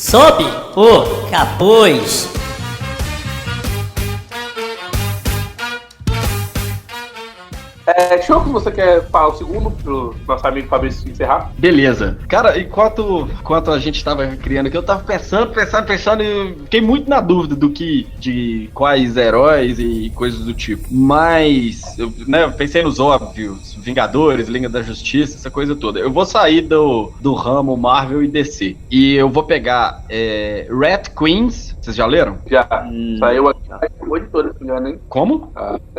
Sobe o capuz. Choco, você quer falar o segundo pro nosso amigo Fabrício encerrar? Beleza. Cara, enquanto a gente tava criando aqui, eu tava pensando e fiquei muito na dúvida de quais heróis e coisas do tipo. Mas, eu pensei nos óbvios, Vingadores, Liga da Justiça, essa coisa toda. Eu vou sair do ramo Marvel e DC. E eu vou pegar Rat Queens. Vocês já leram? Já. Saiu aqui. Foi de todas, se não me engano, hein? Como?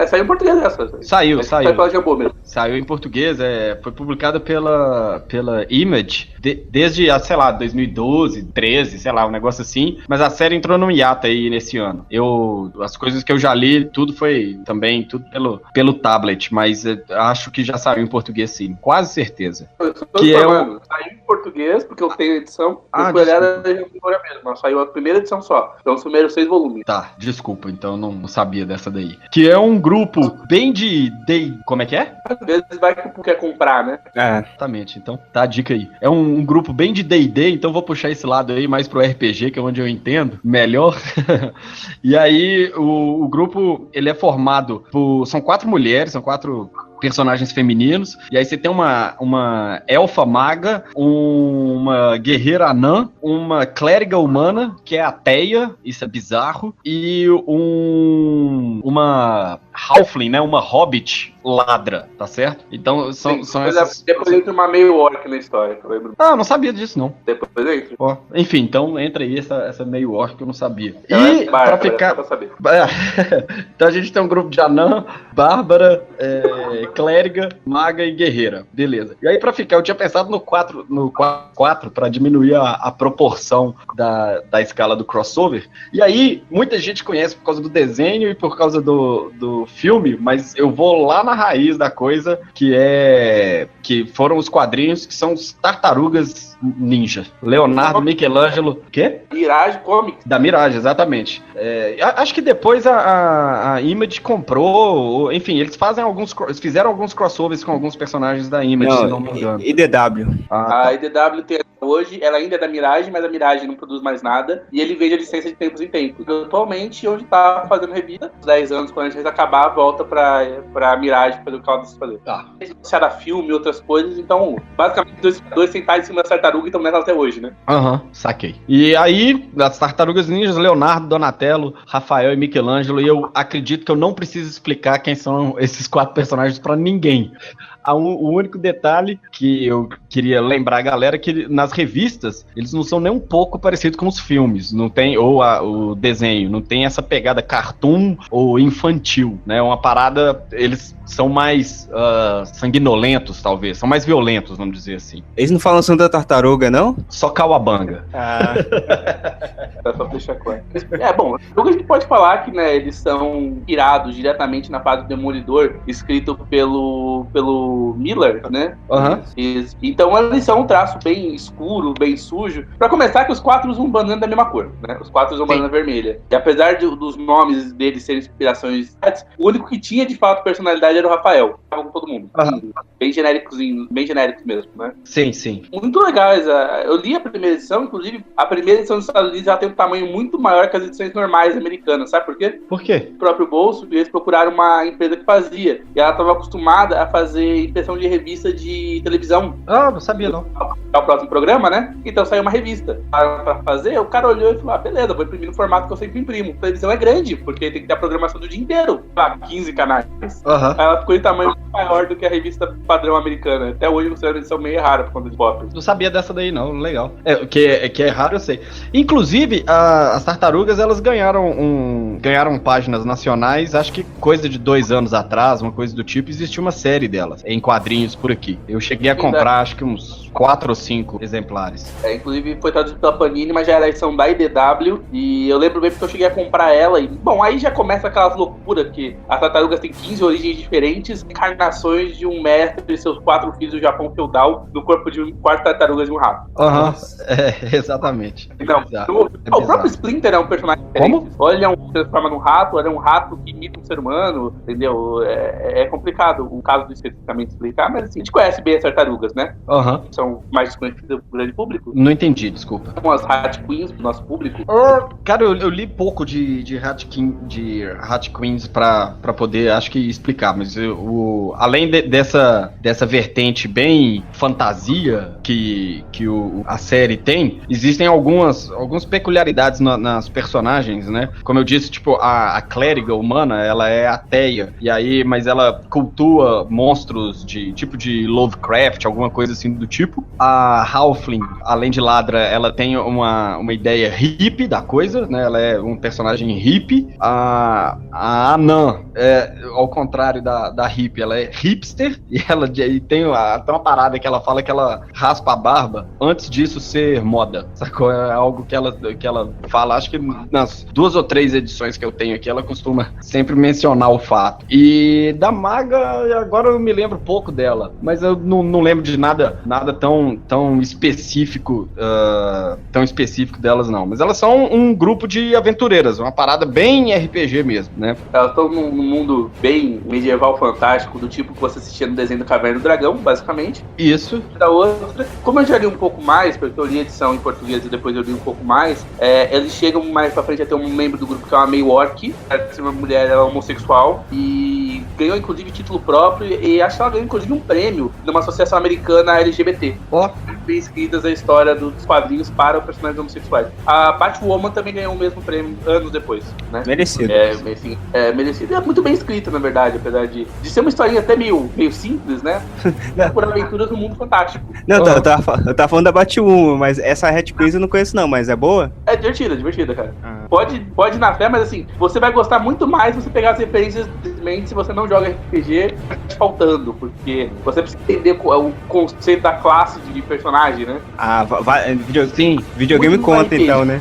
Saiu em português essa. Saiu. Saiu em português, foi publicada pela Image desde, sei lá, 2012, 13, sei lá, um negócio assim, mas a série entrou no hiato aí nesse ano. As coisas que eu já li, tudo foi também, tudo pelo tablet, mas acho que já saiu em português sim, quase certeza. Saiu em português, porque eu tenho a edição, saiu a primeira edição só, então os primeiros 6 volumes. Tá, desculpa, então não sabia dessa daí. Que é um grupo bem de como é que é? Às vezes vai que quer comprar, né? Exatamente, então tá a dica aí. É um grupo bem de D&D, então vou puxar esse lado aí mais pro RPG, que é onde eu entendo melhor. E aí o grupo, ele é formado são 4 mulheres, são 4 personagens femininos, e aí você tem uma elfa maga, uma guerreira anã, uma clériga humana, que é ateia, isso é bizarro, e uma halfling, né, uma hobbit ladra, tá certo? Então são essas... Depois entra uma meio orc na história, eu lembro. Ah, eu não sabia disso, não. Depois entra. Enfim, então entra aí essa meio orc que eu não sabia. E pra ficar... Pra saber. Então a gente tem um grupo de anã, bárbara, clériga, maga e guerreira. Beleza. E aí pra ficar, eu tinha pensado no 4 pra diminuir a proporção da escala do crossover. E aí, muita gente conhece por causa do desenho e por causa do filme, mas eu vou lá na raiz da coisa, que foram os quadrinhos, que são os Tartarugas Ninja. Leonardo, Michelangelo... Quê? Mirage Comics. Da Mirage, exatamente. Acho que depois a Image comprou, enfim, eles fizeram alguns crossovers com alguns personagens da Image, se não me engano. IDW. A IDW tem hoje, ela ainda é da Mirage, mas a Mirage não produz mais nada, e ele vende a licença de tempos em tempos. Atualmente, onde tá fazendo revista, uns 10 anos, quando a gente acabar, volta pra Mirage fazer o que ela precisa fazer. Anunciar a filme e outras coisas, então, basicamente, dois sentados em cima da tartaruga e estão nela até hoje, né? Saquei. E aí, das Tartarugas Ninjas, Leonardo, Donatello, Rafael e Michelangelo, e eu acredito que eu não preciso explicar quem são esses 4 personagens pra ninguém. O único detalhe que eu queria lembrar a galera é que nas revistas eles não são nem um pouco parecidos com os filmes, não tem, ou o desenho, não tem essa pegada cartoon ou infantil, né? Uma parada, eles são mais sanguinolentos, talvez, são mais violentos, vamos dizer assim. Eles não falam Santa Tartaruga, não? Só Cauabanga. Só deixar claro. Bom, o que a gente pode falar que, né, eles são irados diretamente na fase do Demolidor, escrito pelo Miller, né? Então eles são um traço bem escuro, bem sujo. Pra começar, que os 4 usam bandana da mesma cor, né? Os 4 usam bandana vermelha. E apesar dos nomes deles serem inspirações, o único que tinha de fato personalidade era o Rafael. Tava com todo mundo. Bem genéricos mesmo, né? Sim. Muito legais. Eu li a primeira edição, inclusive a primeira edição dos Estados Unidos já tem um tamanho muito maior que as edições normais americanas. Sabe por quê? Por quê? No próprio bolso, eles procuraram uma empresa que fazia. E ela estava acostumada a fazer impressão de revista de televisão. Não sabia não. É o próximo programa, né? Então saiu uma revista pra fazer, o cara olhou e falou, beleza, vou imprimir no formato que eu sempre imprimo. A televisão é grande, porque tem que ter a programação do dia inteiro. 15 canais. Ela ficou em tamanho muito maior do que a revista padrão americana. Até hoje você é uma edição meio rara por conta de pop. Não sabia dessa daí não, legal. Que é raro, eu sei. Inclusive, as Tartarugas, elas ganharam páginas nacionais, acho que coisa de 2 anos atrás, uma coisa do tipo, existia uma série delas, em quadrinhos por aqui. Eu cheguei a comprar, acho que uns 4 ou 5 exemplares. Inclusive foi traduzido pela Panini, mas já era a edição da IDW, e eu lembro bem porque eu cheguei a comprar ela, e, bom, aí já começa aquelas loucuras que as tartarugas têm 15 origens diferentes, encarnações de um mestre e seus 4 filhos do Japão feudal, no corpo de 4 tartarugas e um rato. Exatamente. Então, o próprio Splinter é um personagem diferente. Como? Ou ele é um transforma num rato, ou ele é um rato que imita um ser humano, entendeu? É complicado o caso do especificamente explicar, mas assim, a gente conhece bem as tartarugas, né? São mais desconhecidas grande público? Não entendi, desculpa. São as Hat Queens do nosso público? Cara, eu li pouco de Hat Queens pra poder, acho que, explicar, mas além dessa vertente bem fantasia que a série tem, existem algumas peculiaridades nas personagens, né? Como eu disse, tipo, a clériga humana, ela é ateia, mas ela cultua monstros de tipo de Lovecraft, alguma coisa assim do tipo. A Halfling, além de ladra, ela tem uma ideia hippie da coisa, né? Ela é um personagem hippie. A Anã, ao contrário da hippie, ela é hipster, e tem até uma parada que ela fala que ela raspa a barba antes disso ser moda, sacou? É algo que ela fala, acho que nas 2 ou 3 edições que eu tenho aqui, ela costuma sempre mencionar o fato. E da maga, agora eu me lembro pouco dela, mas eu não lembro de nada tão específico delas, não. Mas elas são um grupo de aventureiras, uma parada bem RPG mesmo, né? Elas estão num mundo bem medieval fantástico, do tipo que você assistia no desenho do Caverna do Dragão, basicamente. Isso. Da outra, como eu já li um pouco mais, porque eu li a edição em português e depois eu li um pouco mais, eles chegam mais pra frente a ter um membro do grupo que é uma Mayork, uma mulher homossexual, e ganhou inclusive título próprio, e acho que ela ganhou inclusive um prêmio numa associação americana LGBT. Bem escritas a história dos quadrinhos para os personagens homossexuais. A Batwoman também ganhou o mesmo prêmio anos depois, né? Merecido. Merecido. É muito bem escrita, na verdade, apesar de ser uma historinha até meio simples, né? Por aventuras no mundo fantástico. Não, eu tava falando da Batwoman, mas essa Hat Queens eu não conheço não, mas é boa? É divertida, cara. Pode ir na fé, mas assim, você vai gostar muito mais se você pegar as referências, simplesmente, se você não joga RPG, tá te faltando, porque você precisa entender o conceito da classe de personagem, né? Videogame conta então, né?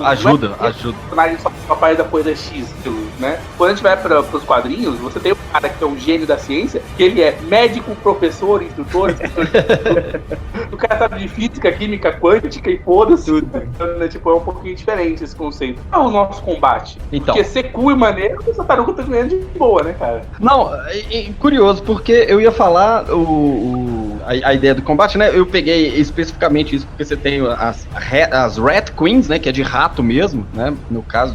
Ajuda. O personagem só aparece da coisa X, né? Quando a gente vai pros quadrinhos, você tem um cara que é um gênio da ciência, que ele é médico, professor, instrutor, o cara sabe de física, química, quântica e foda-se. Tudo. Então, tipo, é um pouquinho diferente esse conceito. É o nosso combate. Então. Porque ser cool e maneiro, essa taruga tá ganhando de boa, né, cara? Não, curioso, porque eu ia falar a ideia do combate, né? Eu peguei especificamente isso porque você tem as Rat Queens, né? Que é de rato mesmo, né? No caso,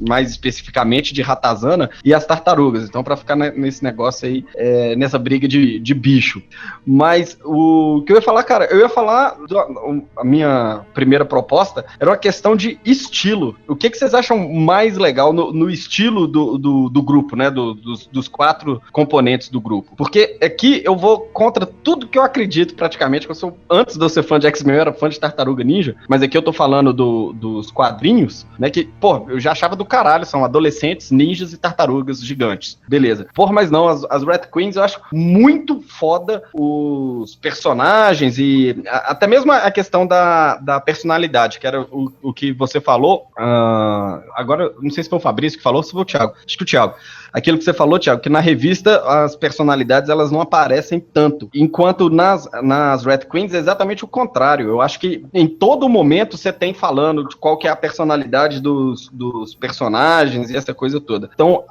mais especificamente de ratazana, e as tartarugas. Então, pra ficar nesse negócio aí, nessa briga de bicho. Mas o que eu ia falar, cara, a minha primeira proposta era uma questão de estilo. O que vocês acham mais legal no estilo do grupo, né? Dos 4 componentes do grupo. Porque aqui eu vou contra tudo que eu acredito, praticamente, que antes de eu ser fã de X-Men, eu era fã de Tartaruga Ninja, mas aqui eu tô falando dos quadrinhos, né? Que, eu já achava do caralho, são adolescentes, ninjas e tartarugas gigantes. Beleza. Mas não, as Rat Queens eu acho muito foda os personagens e até mesmo a questão da personalidade, que era o que você falou. Agora, não sei se foi o Fabrício que falou ou se foi o Thiago. Acho que o Thiago. Aquilo que você falou, Thiago, que na revista as personalidades elas não aparecem tanto, enquanto nas Rat Queens é exatamente o contrário. Eu acho que em todo momento você tem falando de qual que é a personalidade dos personagens e essa coisa toda. Então,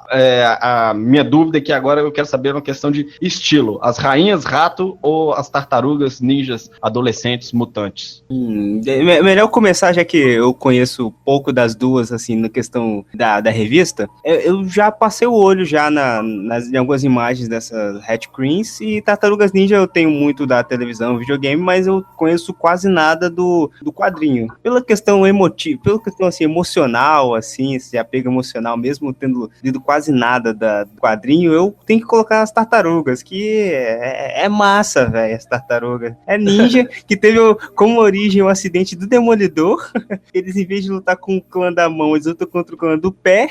a minha dúvida é que agora eu quero saber uma questão de estilo. As rainhas rato ou as tartarugas ninjas adolescentes mutantes? Melhor começar, já que eu conheço pouco das duas, assim, na questão da revista. Eu já passei o olho já em algumas imagens dessas Hat Queens, e Tartarugas Ninja eu tenho muito da televisão, videogame, mas eu conheço quase nada do quadrinho. Pela questão emotiva, pela questão assim, emocional, assim, esse apego emocional, mesmo tendo lido quase nada do quadrinho, eu tenho que colocar as tartarugas, que é massa, velho, as tartarugas. É ninja, que teve como origem o acidente do Demolidor. Eles, em vez de lutar com o clã da mão, eles lutam contra o clã do pé,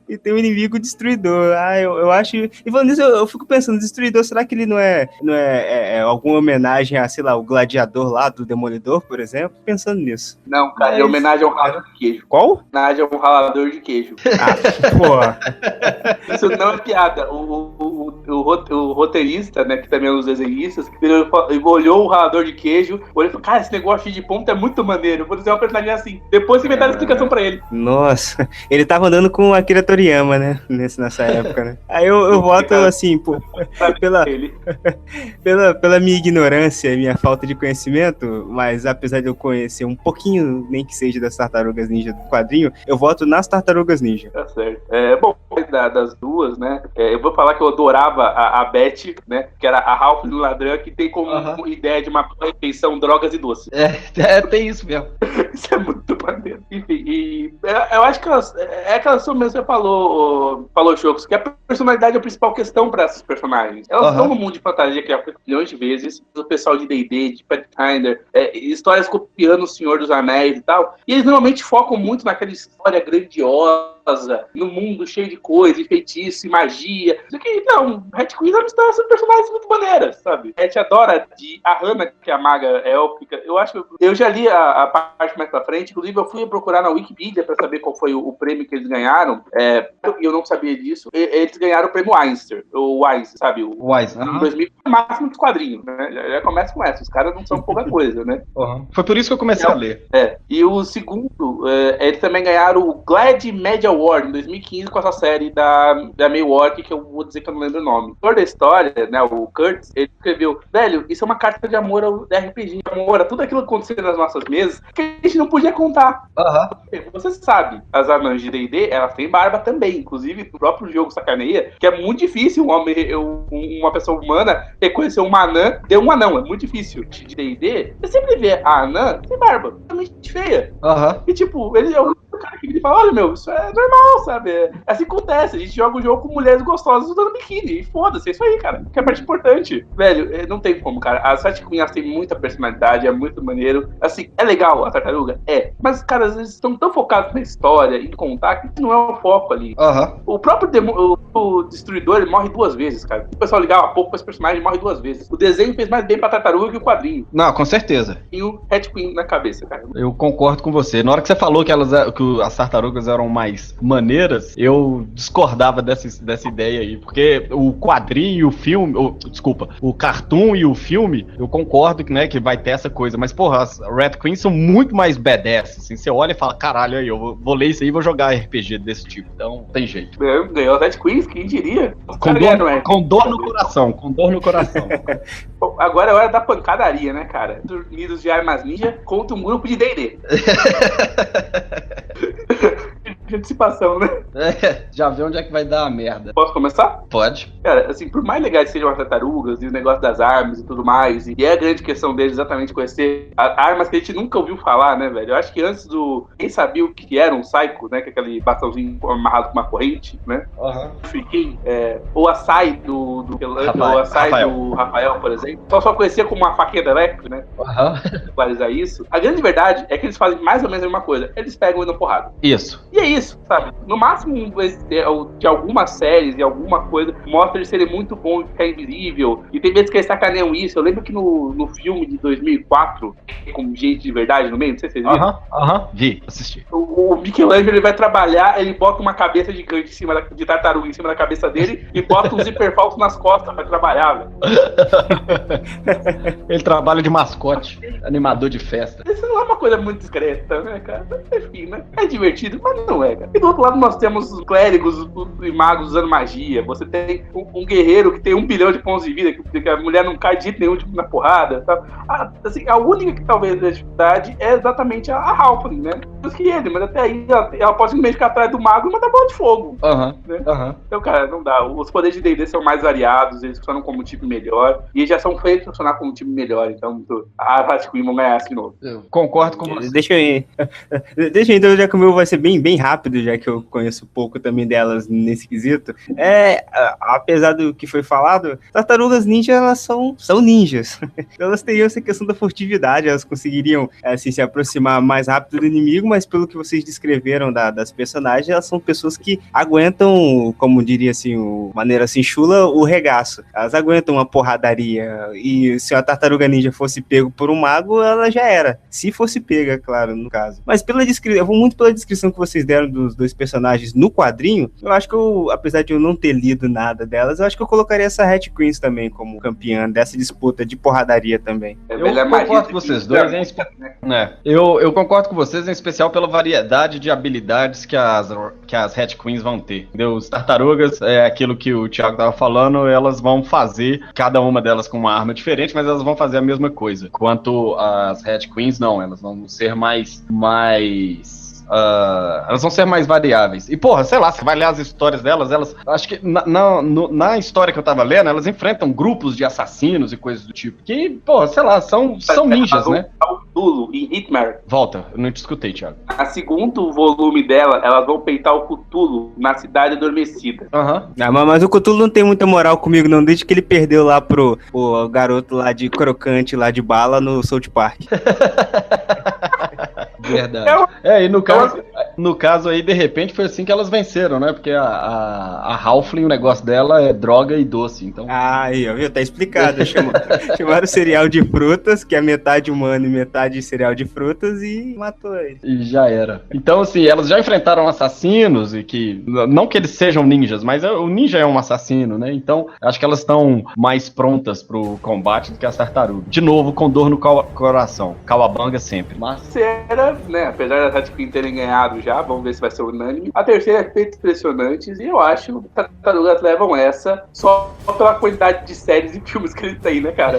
e tem um inimigo destruidor. Eu acho... E falando nisso, eu fico pensando, Destruidor, será que ele não é alguma homenagem a, sei lá, o gladiador lá do Demolidor, por exemplo? Pensando nisso. Não, cara, é homenagem ao ralador de queijo. Qual? Homenagem ao ralador de queijo. Pô. Isso não é piada. O o roteirista, né, que também é um dos desenhistas, ele olhou o ralador de queijo, olhou e falou, cara, esse negócio de ponta é muito maneiro, vou desenhar uma personagem assim. Depois inventaram a explicação pra ele. Nossa, ele tava andando com o Akira Toriyama, né, nessa época, né. Aí eu voto, assim, pela minha ignorância e minha falta de conhecimento, mas apesar de eu conhecer um pouquinho, nem que seja das Tartarugas Ninja do quadrinho, eu voto nas Tartarugas Ninja. Tá certo. Bom, das duas, né, eu vou falar que eu adorava a Beth, né, que era a Ralph do Ladrão, que tem como ideia de uma refeição drogas e doces. Tem isso mesmo. Isso é muito maneiro. Enfim, eu acho que aquelas são mesmo que você falou, Chocos, que a personalidade é a principal questão para essas personagens. Elas estão no mundo de fantasia que é milhões de vezes, o pessoal de D&D, de Pathfinder, histórias copiando o Senhor dos Anéis e tal, e eles normalmente focam muito naquela história grandiosa, no mundo cheio de coisa, e feitiço, e magia. Só que, não, Hat Queen é uma história de personagens muito maneiras, sabe? A gente adora a Hannah, que é a maga élfica. Eu já li a parte mais pra frente, inclusive eu fui procurar na Wikipedia pra saber qual foi o prêmio que eles ganharam, e eu não sabia disso. Eles ganharam o prêmio Eisner, o Wise, sabe? O Wise, em 2000, o máximo dos quadrinhos, né? Já começa com essa, os caras não são pouca coisa, né? Foi por isso que eu comecei a ler. E o segundo, eles também ganharam o Glad Media Award em 2015 com essa série da Milwaukee, que eu vou dizer que eu não lembro o nome. O autor da história, né, o Kurtz, ele escreveu, velho, isso é uma carta de amor ao RPG, de amor a tudo aquilo que aconteceu nas nossas mesas, que a gente não podia contar. Você sabe, as anãs de D&D, elas têm barba também, inclusive o próprio jogo sacaneia, que é muito difícil uma pessoa humana reconhecer uma anã de um anão, é muito difícil. De D&D, você sempre vê a anã sem barba, totalmente feia. E tipo, ele é o cara que fala, olha, meu, isso é normal, sabe? É assim que acontece. A gente joga o jogo com mulheres gostosas usando biquíni. E foda-se, é isso aí, cara. Que é a parte importante. Velho, não tem como, cara. As Hat Queen têm muita personalidade, é muito maneiro. Assim, é legal a tartaruga? É. Mas, cara, às vezes estão tão focados na história e em contar que não é o foco ali. O próprio o Destruidor, ele morre 2 vezes, cara. O pessoal ligava pouco pra esse personagem, morre 2 vezes. O desenho fez mais bem pra tartaruga que o quadrinho. Não, com certeza. E o Hat Queen na cabeça, cara. Eu concordo com você. Na hora que você falou que as tartarugas eram mais maneiras, eu discordava dessa ideia aí, porque o quadrinho e o filme, o cartoon e o filme, eu concordo que, né, que vai ter essa coisa, mas porra, as Red Queens são muito mais badass, assim, você olha e fala, caralho, aí, eu vou ler isso aí e vou jogar RPG desse tipo, então tem jeito. Ganhou as Red Queens, quem diria? Com dor no coração. Bom, agora é hora da pancadaria, né, cara? Unidos de Armas Ninja contra um grupo de D&D. Antecipação, né? Já vê onde é que vai dar a merda. Posso começar? Pode. Cara, assim, por mais legais que sejam as tartarugas e o negócio das armas e tudo mais, e é a grande questão deles exatamente conhecer armas que a gente nunca ouviu falar, né, velho? Eu acho que antes quem sabia o que era um Psycho, né, que é aquele bastãozinho amarrado com uma corrente, né? Fiquei, ou a Sai do Rafael, por exemplo, só conhecia como uma faquinha elétrica, né? Clarizar isso. A grande verdade é que eles fazem mais ou menos a mesma coisa. Eles pegam e dão porrada. Isso. E é isso, sabe? No máximo de algumas séries e alguma coisa mostra eles serem muito bons de ficar invisível. E tem vezes que eles sacaneiam isso. Eu lembro que no filme de 2004, com gente de verdade no meio, não sei se vocês viram. Vi, assisti. O Michelangelo, ele vai trabalhar, ele bota uma cabeça gigante de tartaruga em cima da cabeça dele e bota um zíper falso nas costas pra trabalhar, velho. Ele trabalha de mascote, animador de festa. Isso não é uma coisa muito discreta, né, cara? Enfim, né? É divertido, mas não é, cara. E do outro lado nós temos os clérigos e magos usando magia. Você tem um guerreiro que tem 1 bilhão de pontos de vida, que a mulher não cai de jeito nenhum tipo, na porrada, tá? Assim, a única que talvez dê dificuldade é exatamente a Halfling, né? Menos que ele, mas até aí ela pode simplesmente ficar atrás do mago e mandar bola de fogo. Né? Então, cara, não dá. Os poderes de D&D são mais variados, eles funcionam como um time melhor, e eles já são feitos para funcionar como um time melhor, então a Hat Queen vão ganhar de novo. Eu concordo com você. Deixa eu ir. Então, já que o meu vai ser bem rápido, já que eu conheço pouco também delas nesse quesito. Apesar do que foi falado, tartarugas ninja, elas são ninjas. Elas teriam essa questão da furtividade, elas conseguiriam assim, se aproximar mais rápido do inimigo, mas pelo que vocês descreveram das personagens, elas são pessoas que aguentam, como diria assim, maneira assim chula, o regaço. Elas aguentam uma porradaria, e se a tartaruga ninja fosse pego por um mago, ela já era. Se fosse pega, claro, no caso. Mas eu vou muito pela descrição que vocês deram tiveram dos dois personagens no quadrinho, eu acho que apesar de eu não ter lido nada delas, eu acho que eu colocaria essa Red Queens também como campeã dessa disputa de porradaria também. Eu concordo com vocês dois, eu concordo com vocês, em especial pela variedade de habilidades que as Red Queens vão ter. Entendeu? Os tartarugas, é aquilo que o Thiago tava falando, elas vão fazer, cada uma delas com uma arma diferente, mas elas vão fazer a mesma coisa. Quanto as Red Queens, não, elas vão ser mais elas vão ser mais variáveis. E, porra, sei lá, você vai ler as histórias delas, acho que na história que eu tava lendo, elas enfrentam grupos de assassinos e coisas do tipo. Que, porra, sei lá, são ninjas, né? O Cthulhu em Hitmar. Volta, eu não te escutei, Thiago. A segundo volume dela, elas vão peitar o Cthulhu na Cidade Adormecida. Mas o Cthulhu não tem muita moral comigo, não, desde que ele perdeu lá pro garoto lá de crocante, lá de bala, no South Park. Verdade. E no caso aí, de repente, foi assim que elas venceram, né? Porque a Halfling, o negócio dela é droga e doce, então... Aí, viu? Tá explicado. Chamaram o cereal de frutas, que é metade humano e metade cereal de frutas, e matou ele. E já era. Então, assim, elas já enfrentaram assassinos, e que... Não que eles sejam ninjas, mas o ninja é um assassino, né? Então, acho que elas estão mais prontas pro combate do que as tartarugas. De novo, com dor no coração. Cauabanga sempre. Mas... Terceira, né? Apesar das Red Queen terem ganhado já, vamos ver se vai ser unânime. A terceira é feitos impressionantes e eu acho que as tartarugas levam essa só pela quantidade de séries e filmes que eles têm, né, cara?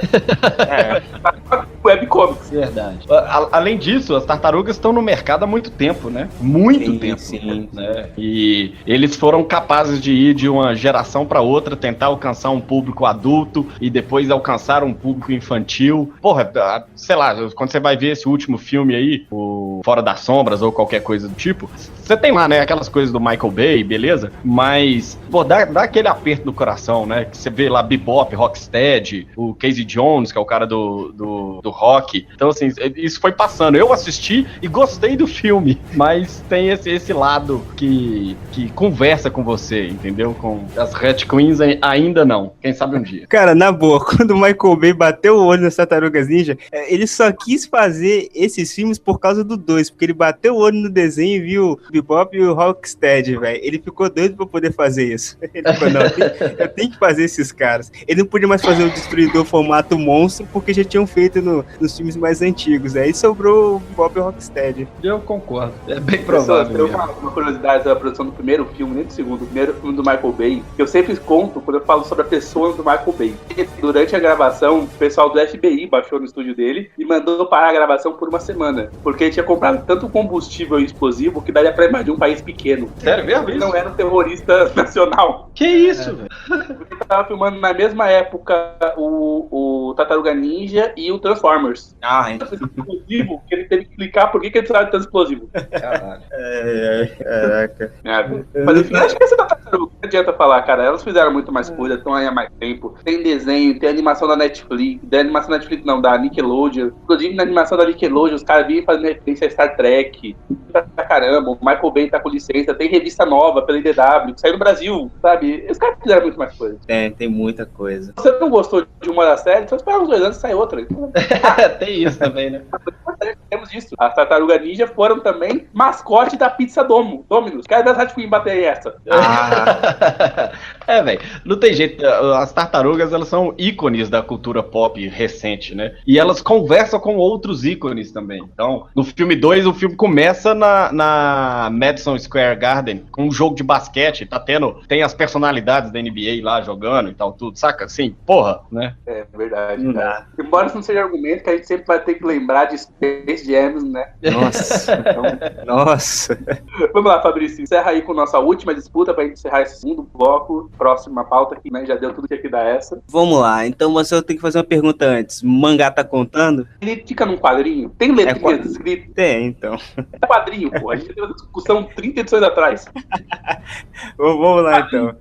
Webcomics. Verdade. Além disso, as tartarugas estão no mercado há muito tempo, né? Muito tempo. Sim. Né? E eles foram capazes de ir de uma geração para outra, tentar alcançar um público adulto e depois alcançar um público infantil. Porra, sei lá, quando você vai ver esse último filme aí, o Fora das Sombras ou qualquer coisa do tipo, você tem lá, né, aquelas coisas do Michael Bay, beleza? Mas, pô, dá aquele aperto no coração, né? Que você vê lá Bebop, Rocksteady, o Casey Jones, que é o cara do rock. Então, assim, isso foi passando. Eu assisti e gostei do filme, mas tem esse lado que conversa com você, entendeu? Com as Red Queens ainda não. Quem sabe um dia. Cara, na boa, quando o Michael Bay bateu o olho nas Tartarugas Ninja, ele só quis fazer esses filmes por causa do 2, porque ele bateu o olho no desenho e viu o Bebop e o Rocksteady, velho. Ele ficou doido pra poder fazer isso. Ele falou, não, eu tenho que fazer esses caras. Ele não podia mais fazer o Destruidor formato monstro, porque já tinham feito nos filmes mais antigos. Aí sobrou o Bebop e o Rocksteady. Eu concordo. É bem provável. Uma curiosidade da produção do primeiro filme, nem do segundo, o primeiro filme do Michael Bay, que eu sempre conto quando eu falo sobre a pessoa do Michael Bay. Durante a gravação, o pessoal do FBI baixou no estúdio dele e mandou parar a gravação por uma semana, porque ele tinha comprado tanto combustível e explosivo que daria pra invadir um país pequeno. Sério mesmo? Ele não era um terrorista nacional. Que isso, velho? Porque tava filmando na mesma época o Tartaruga Ninja e o Transformers. Explosivo, que ele teve que explicar por que ele precisava de tanto explosivo. Caralho. Caraca. Mas enfim, acho que essa Tartaruga, não adianta falar, cara. Elas fizeram muito mais coisa, estão aí há mais tempo. Tem desenho, tem animação da Netflix. Da animação da Netflix não, da Nickelodeon. Inclusive na animação da Nickelodeon, os caras vinham fazendo referência a Star Trek. Pra caramba, o Michael Bay tá com licença. Tem revista nova pela IDW, que saiu no Brasil, sabe? Os caras fizeram muito mais coisa. Tem muita coisa. Se você não gostou de uma das séries, só espera uns 2 anos e sai outra. Tem isso também, né? Temos isso. As Tartarugas Ninja foram também mascote da pizza Domino's. Quero ver as Red Queen bater essa. Velho, não tem jeito. As tartarugas, elas são ícones da cultura pop recente, né? E elas conversam com outros ícones também. Então, no filme 2, o filme começa na Madison Square Garden, com um jogo de basquete, tem as personalidades da NBA lá jogando e tal, tudo, saca? Assim, porra, né? É verdade. Embora isso não seja argumento, que a gente sempre vai ter que lembrar de Space Jam, né? Nossa. Nossa. Vamos lá, Fabrício, encerra aí com nossa última disputa pra gente encerrar esse segundo bloco. Próxima pauta que, né, já deu tudo que aqui dá essa. Vamos lá, então você tem que fazer uma pergunta antes. Mangá tá contando? Ele fica num quadrinho? Tem letrinhas escritas? Tem, então. É quadrinho, pô. A gente teve uma discussão 30 edições atrás. Vamos lá, então.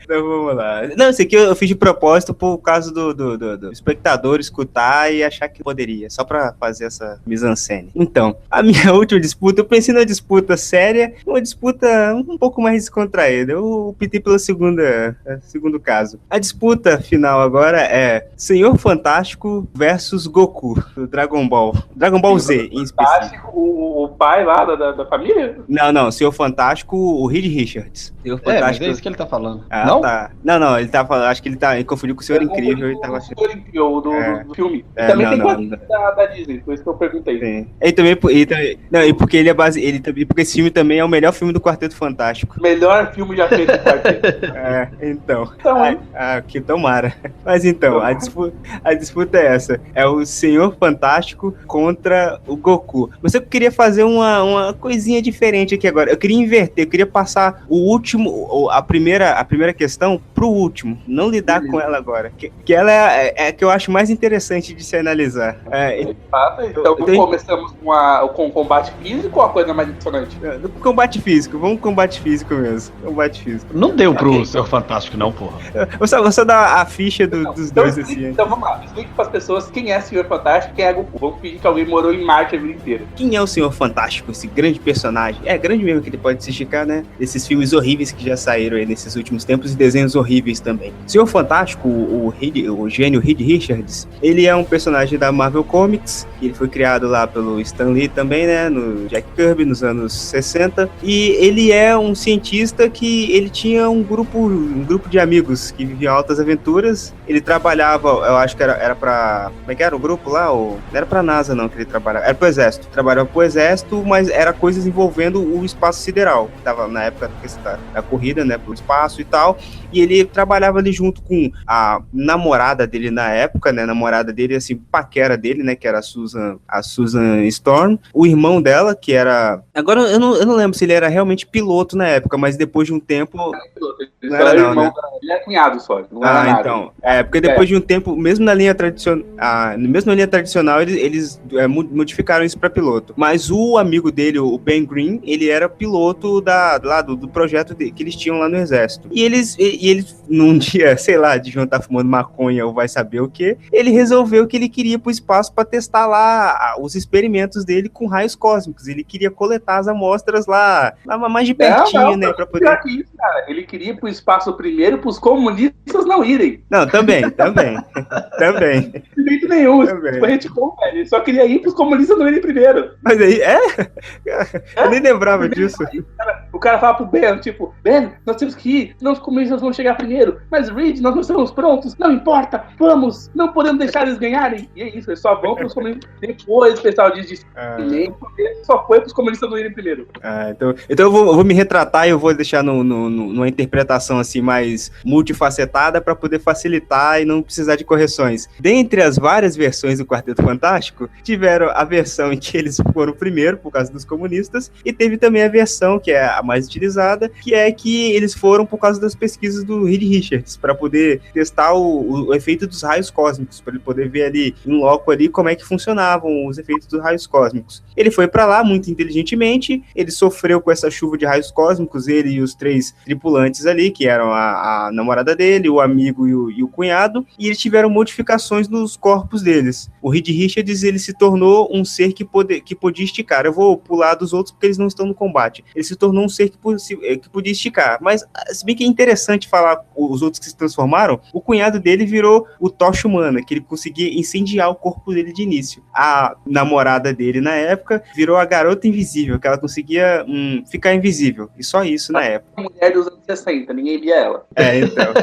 Então vamos lá. Não, isso aqui eu fiz de propósito por causa do espectador escutar e achar que poderia, só pra fazer essa mise-en-scène. Então, a minha última disputa, eu pensei numa disputa séria, uma disputa um pouco mais descontraída. Eu optei pela segundo caso. A disputa final agora é Senhor Fantástico versus Goku, do Dragon Ball. Dragon Ball Z, em específico. Fantástico, o pai lá da família? Não, Senhor Fantástico, o Reed Richards. Senhor Mas Fantástico. é isso que ele tá falando. Não? Tá. Não, ele tá falando, acho que ele confundiu com o Senhor Incrível. Ele tava O Senhor Incrível do filme. Também não, tem não, quadrinho da Disney, por isso que eu perguntei. Sim. E porque ele é porque esse filme também é o melhor filme do Quarteto Fantástico. Melhor filme já feito do quarteto. Então. Então, Que tomara. Mas então, a disputa é essa. É o Senhor Fantástico contra o Goku. Mas eu queria fazer uma coisinha diferente aqui agora. Eu queria inverter, eu queria passar a primeira questão pro último. Não lidar com ela agora. Que ela é que eu acho mais interessante de se analisar. Então começamos com o combate físico ou a coisa mais impressionante? Combate físico, vamos com combate físico mesmo. Combate físico. Não deu pro Senhor Fantástico, não, porra. Vou só dar a ficha dos dois assim. Então vamos lá, explique para as pessoas quem é Senhor Fantástico e quem é Goku. Vamos pedir que alguém morou em Marte a vida inteira. Quem é o Senhor Fantástico, esse grande personagem? É grande mesmo que ele pode se esticar, né? Esses filmes horríveis que já saíram aí nesses últimos tempos e desenhos horríveis também. Senhor Fantástico, o gênio Reed Richards, ele é um personagem da Marvel Comics. Ele foi criado lá pelo Stan Lee também, né? No Jack Kirby, nos anos 60. E ele é um cientista que ele tinha um grupo de amigos que viviam altas aventuras. Ele trabalhava, eu acho que era pra... Como é que era o grupo lá? Não era pra NASA, não, que ele trabalhava. Era pro Exército. Trabalhava pro Exército, mas era coisas envolvendo o espaço sideral. Que tava na época da corrida, né? Pro espaço e tal. E ele trabalhava ali junto com a namorada dele na época, né? Namorada dele, assim, paquera dele, né? Que era a Susan Storm. O irmão dela, que era... Agora, eu não lembro se ele era realmente piloto na época, mas depois de um tempo... Ele era irmão, né? Ele é cunhado só. Não era nada. Então. Porque depois de um tempo, mesmo na linha tradicional, eles modificaram isso para piloto. Mas o amigo dele, o Ben Green, ele era piloto do projeto que eles tinham lá no Exército. E eles, num dia, sei lá, deviam estar fumando maconha ou vai saber o que, ele resolveu que ele queria ir pro espaço para testar lá os experimentos dele com raios cósmicos. Ele queria coletar as amostras lá mais de pertinho, né? Pra poder... Isso, cara. Ele queria ir pro espaço primeiro para os comunistas não irem. Não, também. De jeito nenhum. Tipo, a gente ele só queria ir para os comunistas não irem primeiro. Mas aí, eu nem lembrava disso. O cara fala pro Ben, tipo, Ben, nós temos que ir, senão os comunistas vão chegar primeiro. Mas Reed, nós não estamos prontos, não importa, vamos, não podemos deixar eles ganharem. E é isso, eles só vão para os comunistas. Depois o pessoal diz só foi para os comunistas não irem primeiro. Então eu vou me retratar e eu vou deixar numa interpretação assim mais multifacetada para poder facilitar e não precisar de correções. Dentre as várias versões do Quarteto Fantástico, tiveram a versão em que eles foram primeiro por causa dos comunistas e teve também a versão que é a mais utilizada, que é que eles foram por causa das pesquisas do Reed Richards, para poder testar o efeito dos raios cósmicos, para ele poder ver ali em loco ali como é que funcionavam os efeitos dos raios cósmicos. Ele foi para lá muito inteligentemente, ele sofreu com essa chuva de raios cósmicos, ele e os 3 tripulantes ali, que eram a namorada dele, o amigo e o cunhado, e eles tiveram modificações nos corpos deles. O Reed Richards, ele se tornou um ser que podia esticar. Eu vou pular dos outros porque eles não estão no combate. Ele se tornou um ser que podia esticar. Mas, se bem que é interessante falar os outros que se transformaram, o cunhado dele virou o Tocha Humana, que ele conseguia incendiar o corpo dele de início. A namorada dele, na época, virou a Garota Invisível, que ela conseguia ficar invisível. E só isso na época. A mulher dos anos 60, ninguém via ela. Então.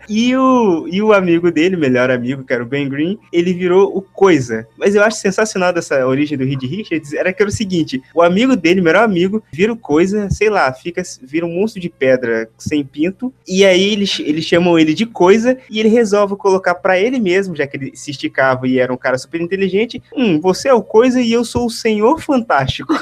E o amigo dele, melhor amigo, que era o Ben Green, ele virou o Coisa. Mas eu acho sensacional dessa origem do Reed Richards, era que era o seguinte, o amigo dele, melhor amigo, vira o Coisa, sei lá, vira um monstro de pedra sem pinto, e aí eles chamam ele de Coisa, e ele resolve colocar pra ele mesmo, já que ele se esticava e era um cara super inteligente, você é o Coisa e eu sou o Senhor Fantástico.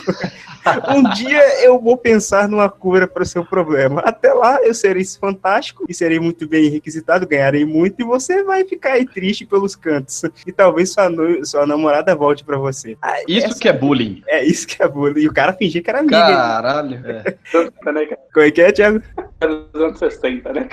Um dia eu vou pensar numa cura para o seu problema. Até lá eu serei fantástico e serei muito bem requisitado, ganharei muito e você vai ficar aí triste pelos cantos. E talvez sua namorada volte para você. Isso que é bullying. É isso que é bullying. E o cara fingia que era amigo. Caralho. Como é que é, Thiago? dos anos 60, né?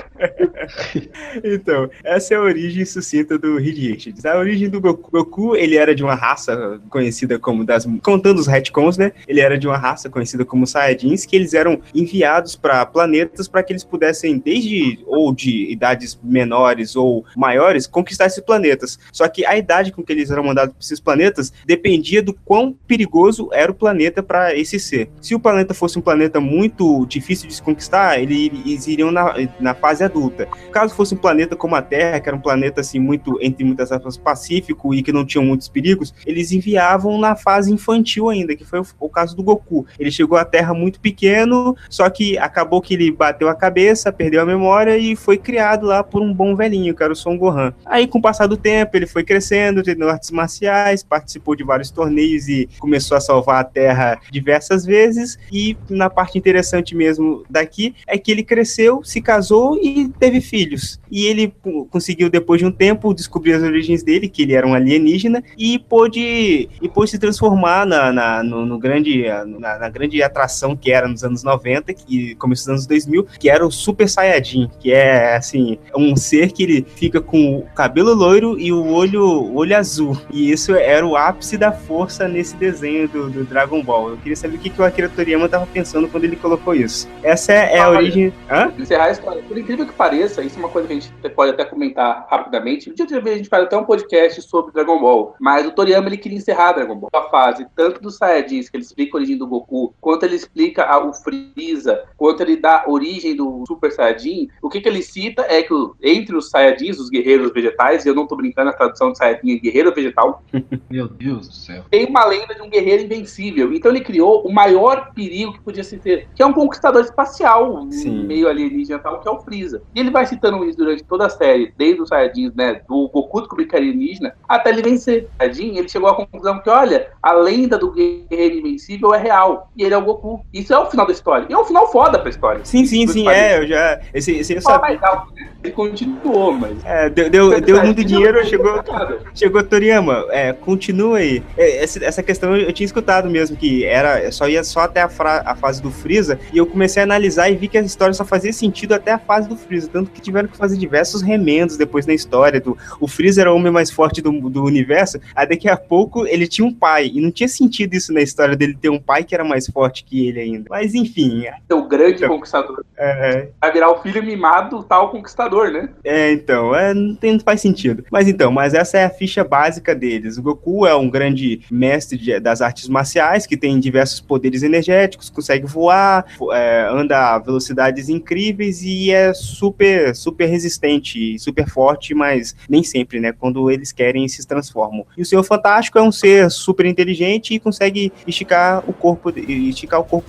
Então, essa é a origem sucinta do Reed Richards. A origem do Goku. Goku, ele era de uma raça conhecida como contando os retcons, né? Ele era de uma raça conhecida como Saiyajins, que eles eram enviados para planetas para que eles pudessem, desde ou de idades menores ou maiores, conquistar esses planetas. Só que a idade com que eles eram mandados para esses planetas dependia do quão perigoso era o planeta para esse ser. Se o planeta fosse um planeta muito difícil de se conquistar, eles iriam na fase adulta. Caso fosse um planeta como a Terra, que era um planeta assim muito, entre muitas aspas, pacífico e que não tinha muitos perigos, eles enviavam na fase infantil ainda, que foi o caso do Goku. Ele chegou à Terra muito pequeno, só que acabou que ele bateu a cabeça, perdeu a memória e foi criado lá por um bom velhinho, que era o Son Gohan. Aí, com o passar do tempo, ele foi crescendo, treinou artes marciais, participou de vários torneios e começou a salvar a Terra diversas vezes. E na parte interessante mesmo daqui é que ele cresceu, se casou e teve filhos. E ele conseguiu, depois de um tempo, descobrir as origens dele, que ele era um alienígena, e pôde se transformar na grande atração que era nos anos 90, que começo dos anos 2000, que era o Super Saiyajin, que é, assim, um ser que ele fica com o cabelo loiro e o olho azul. E isso era o ápice da força nesse desenho do Dragon Ball. Eu queria saber o que o Akira Toriyama estava pensando quando ele colocou isso. Essa é a origem... Hã? Encerrar a história. Por incrível que pareça, isso é uma coisa que a gente pode até comentar rapidamente. Um dia a gente faz até um podcast sobre Dragon Ball, mas o Toriyama, ele queria encerrar Dragon Ball. A fase, tanto dos Saiyajins, que ele explica a origem do Goku, quanto ele explica o Freeza, quanto ele dá a origem do Super Saiyajin, o que ele cita é que entre os Saiyajins, os guerreiros vegetais, e eu não tô brincando, a tradução de Saiyajin é guerreiro vegetal. Meu Deus do céu. Tem uma lenda de um guerreiro invencível. Então ele criou o maior perigo que podia se ter, que é um conquistador espacial, meio alienígena tal, que é o Freeza. E ele vai citando isso durante toda a série, desde os Saiyajins, né, do Goku descobrir que era alienígena, até ele vencer. Saiyajin, ele chegou à conclusão que, olha, a lenda do guerreiro invencível é real, e ele é o Goku. Isso é o final da história. E é um final foda pra história. Sim, eu já... Esse eu sabia. Ele continuou, mas... Deu muito dinheiro, chegou Toriyama, continua aí. Essa questão eu tinha escutado mesmo, que só ia só até a fase do Freeza, e eu comecei a analisar e vi que a história só fazia sentido até a fase do Freeza, tanto que tiveram que fazer diversos remendos depois na história. O Freeza era o homem mais forte do universo, aí daqui a pouco ele tinha um pai, e não tinha sentido isso na história dele ter um pai que era mais forte que ele ainda. Mas enfim... O grande conquistador. Vai virar o filho mimado, tal conquistador, né? Não faz sentido. Mas essa é a ficha básica deles. O Goku é um grande mestre das artes marciais, que tem diversos poderes energéticos, consegue voar, anda a velocidades incríveis e é super, super resistente e super forte, mas nem sempre, né? Quando eles querem, se transformam. E o Senhor Fantástico é um ser super inteligente e consegue esticar o corpo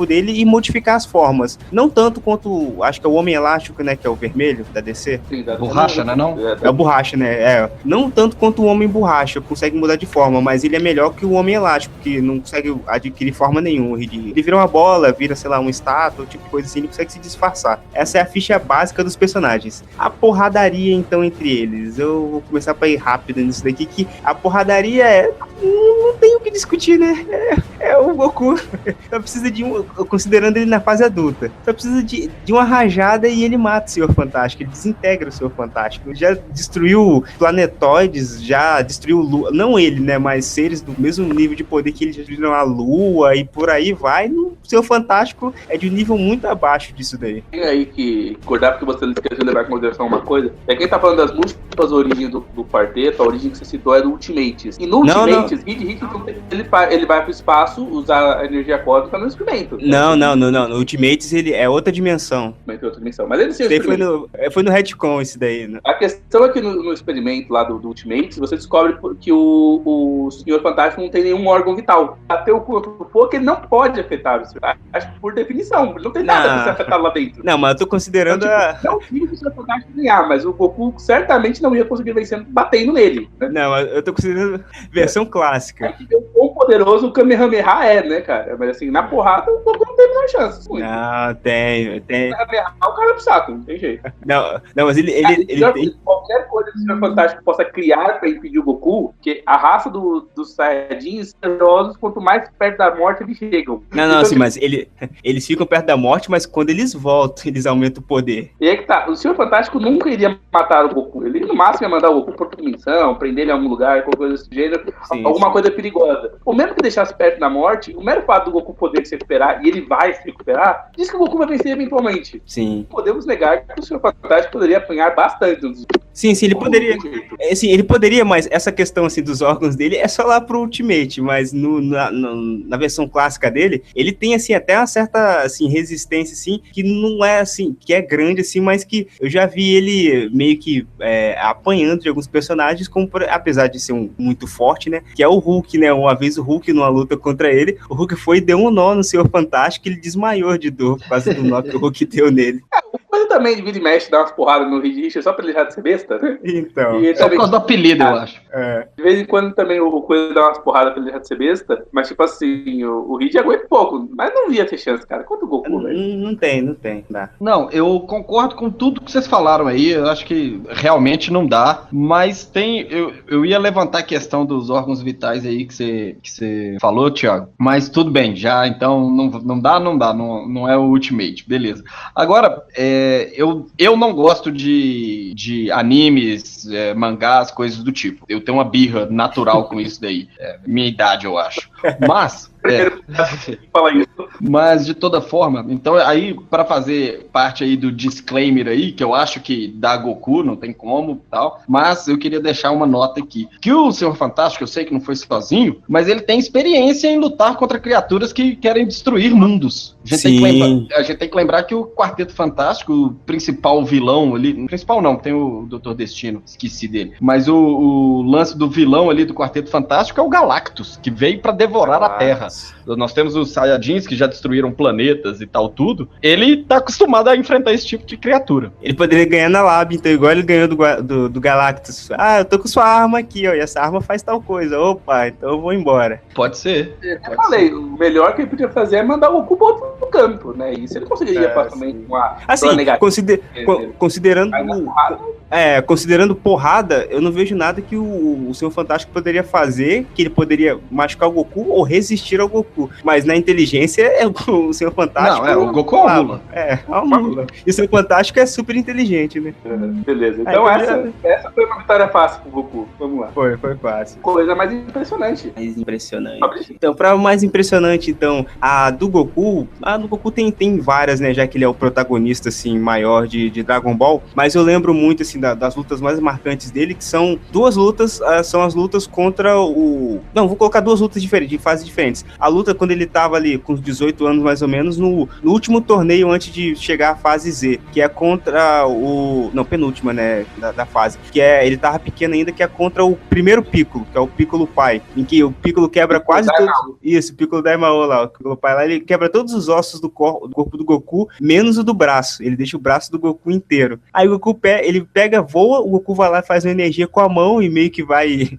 dele e modificar as formas. Não tanto quanto, acho que é o Homem Elástico, né? Que é o vermelho da DC. Sim, Borracha, né, não? É o Borracha, né? Não tanto quanto o Homem Borracha, consegue mudar de forma, mas ele é melhor que o Homem Elástico, que não consegue adquirir forma nenhuma. Ele vira uma bola, vira, sei lá, uma estátua, tipo de coisa assim, ele consegue se disfarçar. Essa é a ficha básica dos personagens. A porradaria, então, entre eles. Eu vou começar pra ir rápido nisso daqui, que a porradaria não tem o que discutir, né? É o Goku. Só precisa considerando ele na fase adulta, só precisa de uma rajada e ele mata o Senhor Fantástico, ele desintegra o Senhor Fantástico. Já destruiu planetoides, já destruiu Lua, não ele, né, mas seres do mesmo nível de poder que ele já destruiu a Lua e por aí vai. O Senhor Fantástico é de um nível muito abaixo disso daí. Tem aí que acordar porque você não esqueceu de levar em consideração uma coisa. Quem tá falando das múltiplas origens do quarteto, a origem que você citou é do Ultimates. E no Ultimates, Reed Richards, ele vai pro espaço usar a energia cósmica no experimento. Não. No Ultimates ele é outra dimensão. Outra dimensão. Mas ele sim, foi no retcon esse daí, né? A questão é que no experimento lá do Ultimates, você descobre que o Senhor Fantástico não tem nenhum órgão vital. Até o quanto for que ele não pode afetar. Acho que por definição, ele não tem nada pra ser afetado lá dentro. Não, mas eu tô considerando Não que o Senhor Fantástico ganhar, mas o Goku certamente não ia conseguir vencer batendo nele. Né? Não, eu tô considerando versão clássica. É que o quão poderoso o Kamehameha é, né, cara? Mas assim, na porrada, o Goku não tem muita chance. Não, tem. Kamehameha, o cara é pro saco, não tem jeito. Não, mas ele tem... Qualquer coisa que o Senhor Fantástico possa criar pra impedir o Goku, porque a raça dos Saiyajins são poderosos quanto mais perto da morte eles chegam. Não, Então, assim, mas eles ficam perto da morte, mas quando eles voltam, eles aumentam o poder. E aí que tá, o Senhor Fantástico nunca iria matar o Goku. Ele no máximo ia mandar o Goku pra outra dimensão, prender ele em algum lugar, qualquer coisa desse gênero, alguma coisa perigosa. O mesmo que deixasse perto da morte, o mero fato do Goku poder se recuperar, e ele vai se recuperar, diz que o Goku vai vencer eventualmente. Sim. Podemos negar que o Senhor Fantástico poderia apanhar bastante. Sim, ele poderia. Sim, ele poderia, mas essa questão assim, dos órgãos dele é só lá pro Ultimate, mas na versão clássica dele, ele tem assim, até uma certa assim, resistência, assim, que não é assim, que é grande, assim, mas que eu já vi ele meio que apanhando de alguns personagens, como apesar de ser muito forte, né? Que é o Hulk, né? Uma vez o Hulk, numa luta contra ele, o Hulk foi e deu um nó no Senhor Fantástico e ele desmaiou de dor por causa do nó que o Hulk deu nele. Mas também de vira e mexe, dá umas porradas no Reed Richards só pra ele deixar de ser besta, né? Então. E Só por causa do apelido, eu acho. De vez em quando também o Coelho dá umas porradas pra ele deixar de ser besta, mas tipo assim, o Reed aguenta pouco, mas não ia ter chance, cara. Quanto o Goku, velho? Não tem, dá. Não, eu concordo com tudo que vocês falaram aí, eu acho que realmente não dá, mas eu ia levantar a questão dos órgãos vitais aí que você falou, Thiago, mas tudo bem, já, então não dá, não é o Ultimate, beleza. Agora, eu não gosto de animes, mangás, coisas do tipo, eu tenho uma birra natural com isso daí, minha idade, eu acho, mas... Fala isso. Mas de toda forma, então aí para fazer parte aí do disclaimer aí, que eu acho que dá Goku, não tem como tal, mas eu queria deixar uma nota aqui, que o Senhor Fantástico, eu sei que não foi sozinho, mas ele tem experiência em lutar contra criaturas que querem destruir mundos. A gente tem que lembrar que o Quarteto Fantástico, o principal vilão ali, principal não, tem o Dr. Destino, esqueci dele, mas o lance do vilão ali do Quarteto Fantástico é o Galactus, que veio para devorar a Terra. Nós temos os Saiyajins que já destruíram planetas e tal, tudo. Ele tá acostumado a enfrentar esse tipo de criatura. Ele poderia ganhar na Lab, então, igual ele ganhou do Galactus. Ah, eu tô com sua arma aqui, ó, e essa arma faz tal coisa. Opa, então eu vou embora. Pode ser. Eu falei, o melhor que ele podia fazer é mandar o Goku pro outro campo, né? Isso ele conseguiria facilmente com a assim, considerando porrada, eu não vejo nada que o Senhor Fantástico poderia fazer, que ele poderia machucar o Goku ou resistir ao Goku. Mas na inteligência, o Senhor Fantástico... Não, o Goku é uma mula. É uma mula. E o Senhor Fantástico é super inteligente, né? Beleza. Então essa foi uma vitória fácil pro Goku. Vamos lá. Foi fácil. Coisa mais impressionante. Então, pra mais impressionante, então, a do Goku tem várias, né? Já que ele é o protagonista, assim, maior de Dragon Ball. Mas eu lembro muito, assim, das lutas mais marcantes dele, que são duas lutas, são as lutas contra o... Não, vou colocar duas lutas diferentes, de fases diferentes. A luta quando ele tava ali com os 18 anos, mais ou menos, no último torneio antes de chegar à fase Z, que é contra o... Não, penúltima, né, da fase. Que é, ele tava pequeno ainda, que é contra o primeiro Piccolo, que é o Piccolo pai, em que o Piccolo quebra quase todos... Isso, o Piccolo Daimao lá, o Piccolo pai lá, ele quebra todos os ossos do corpo do Goku, menos o do braço. Ele deixa o braço do Goku inteiro. Aí o Goku ele pega, voa, o Goku vai lá e faz uma energia com a mão e meio que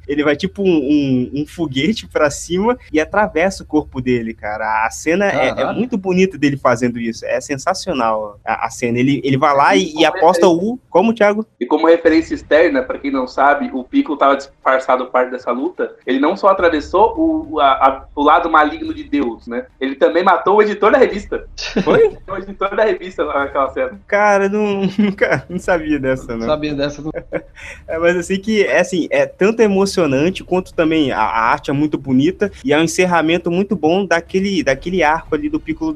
ele vai tipo um foguete pra cima e atravessa o corpo dele, cara. A cena é muito bonita dele fazendo isso. É sensacional a cena. Ele vai lá e aposta Como, Thiago? E como referência externa, pra quem não sabe, o Piccolo tava disfarçado parte dessa luta. Ele não só atravessou o lado maligno de Deus, né? Ele também matou o editor da revista. Foi? O editor da revista naquela cena. Cara, nunca não sabia dessa, não. Sabia dessa, não. Mas assim que é tanto emocionante quanto também a arte é muito bonita e é um encerramento muito bom daquele arco ali do Piccolo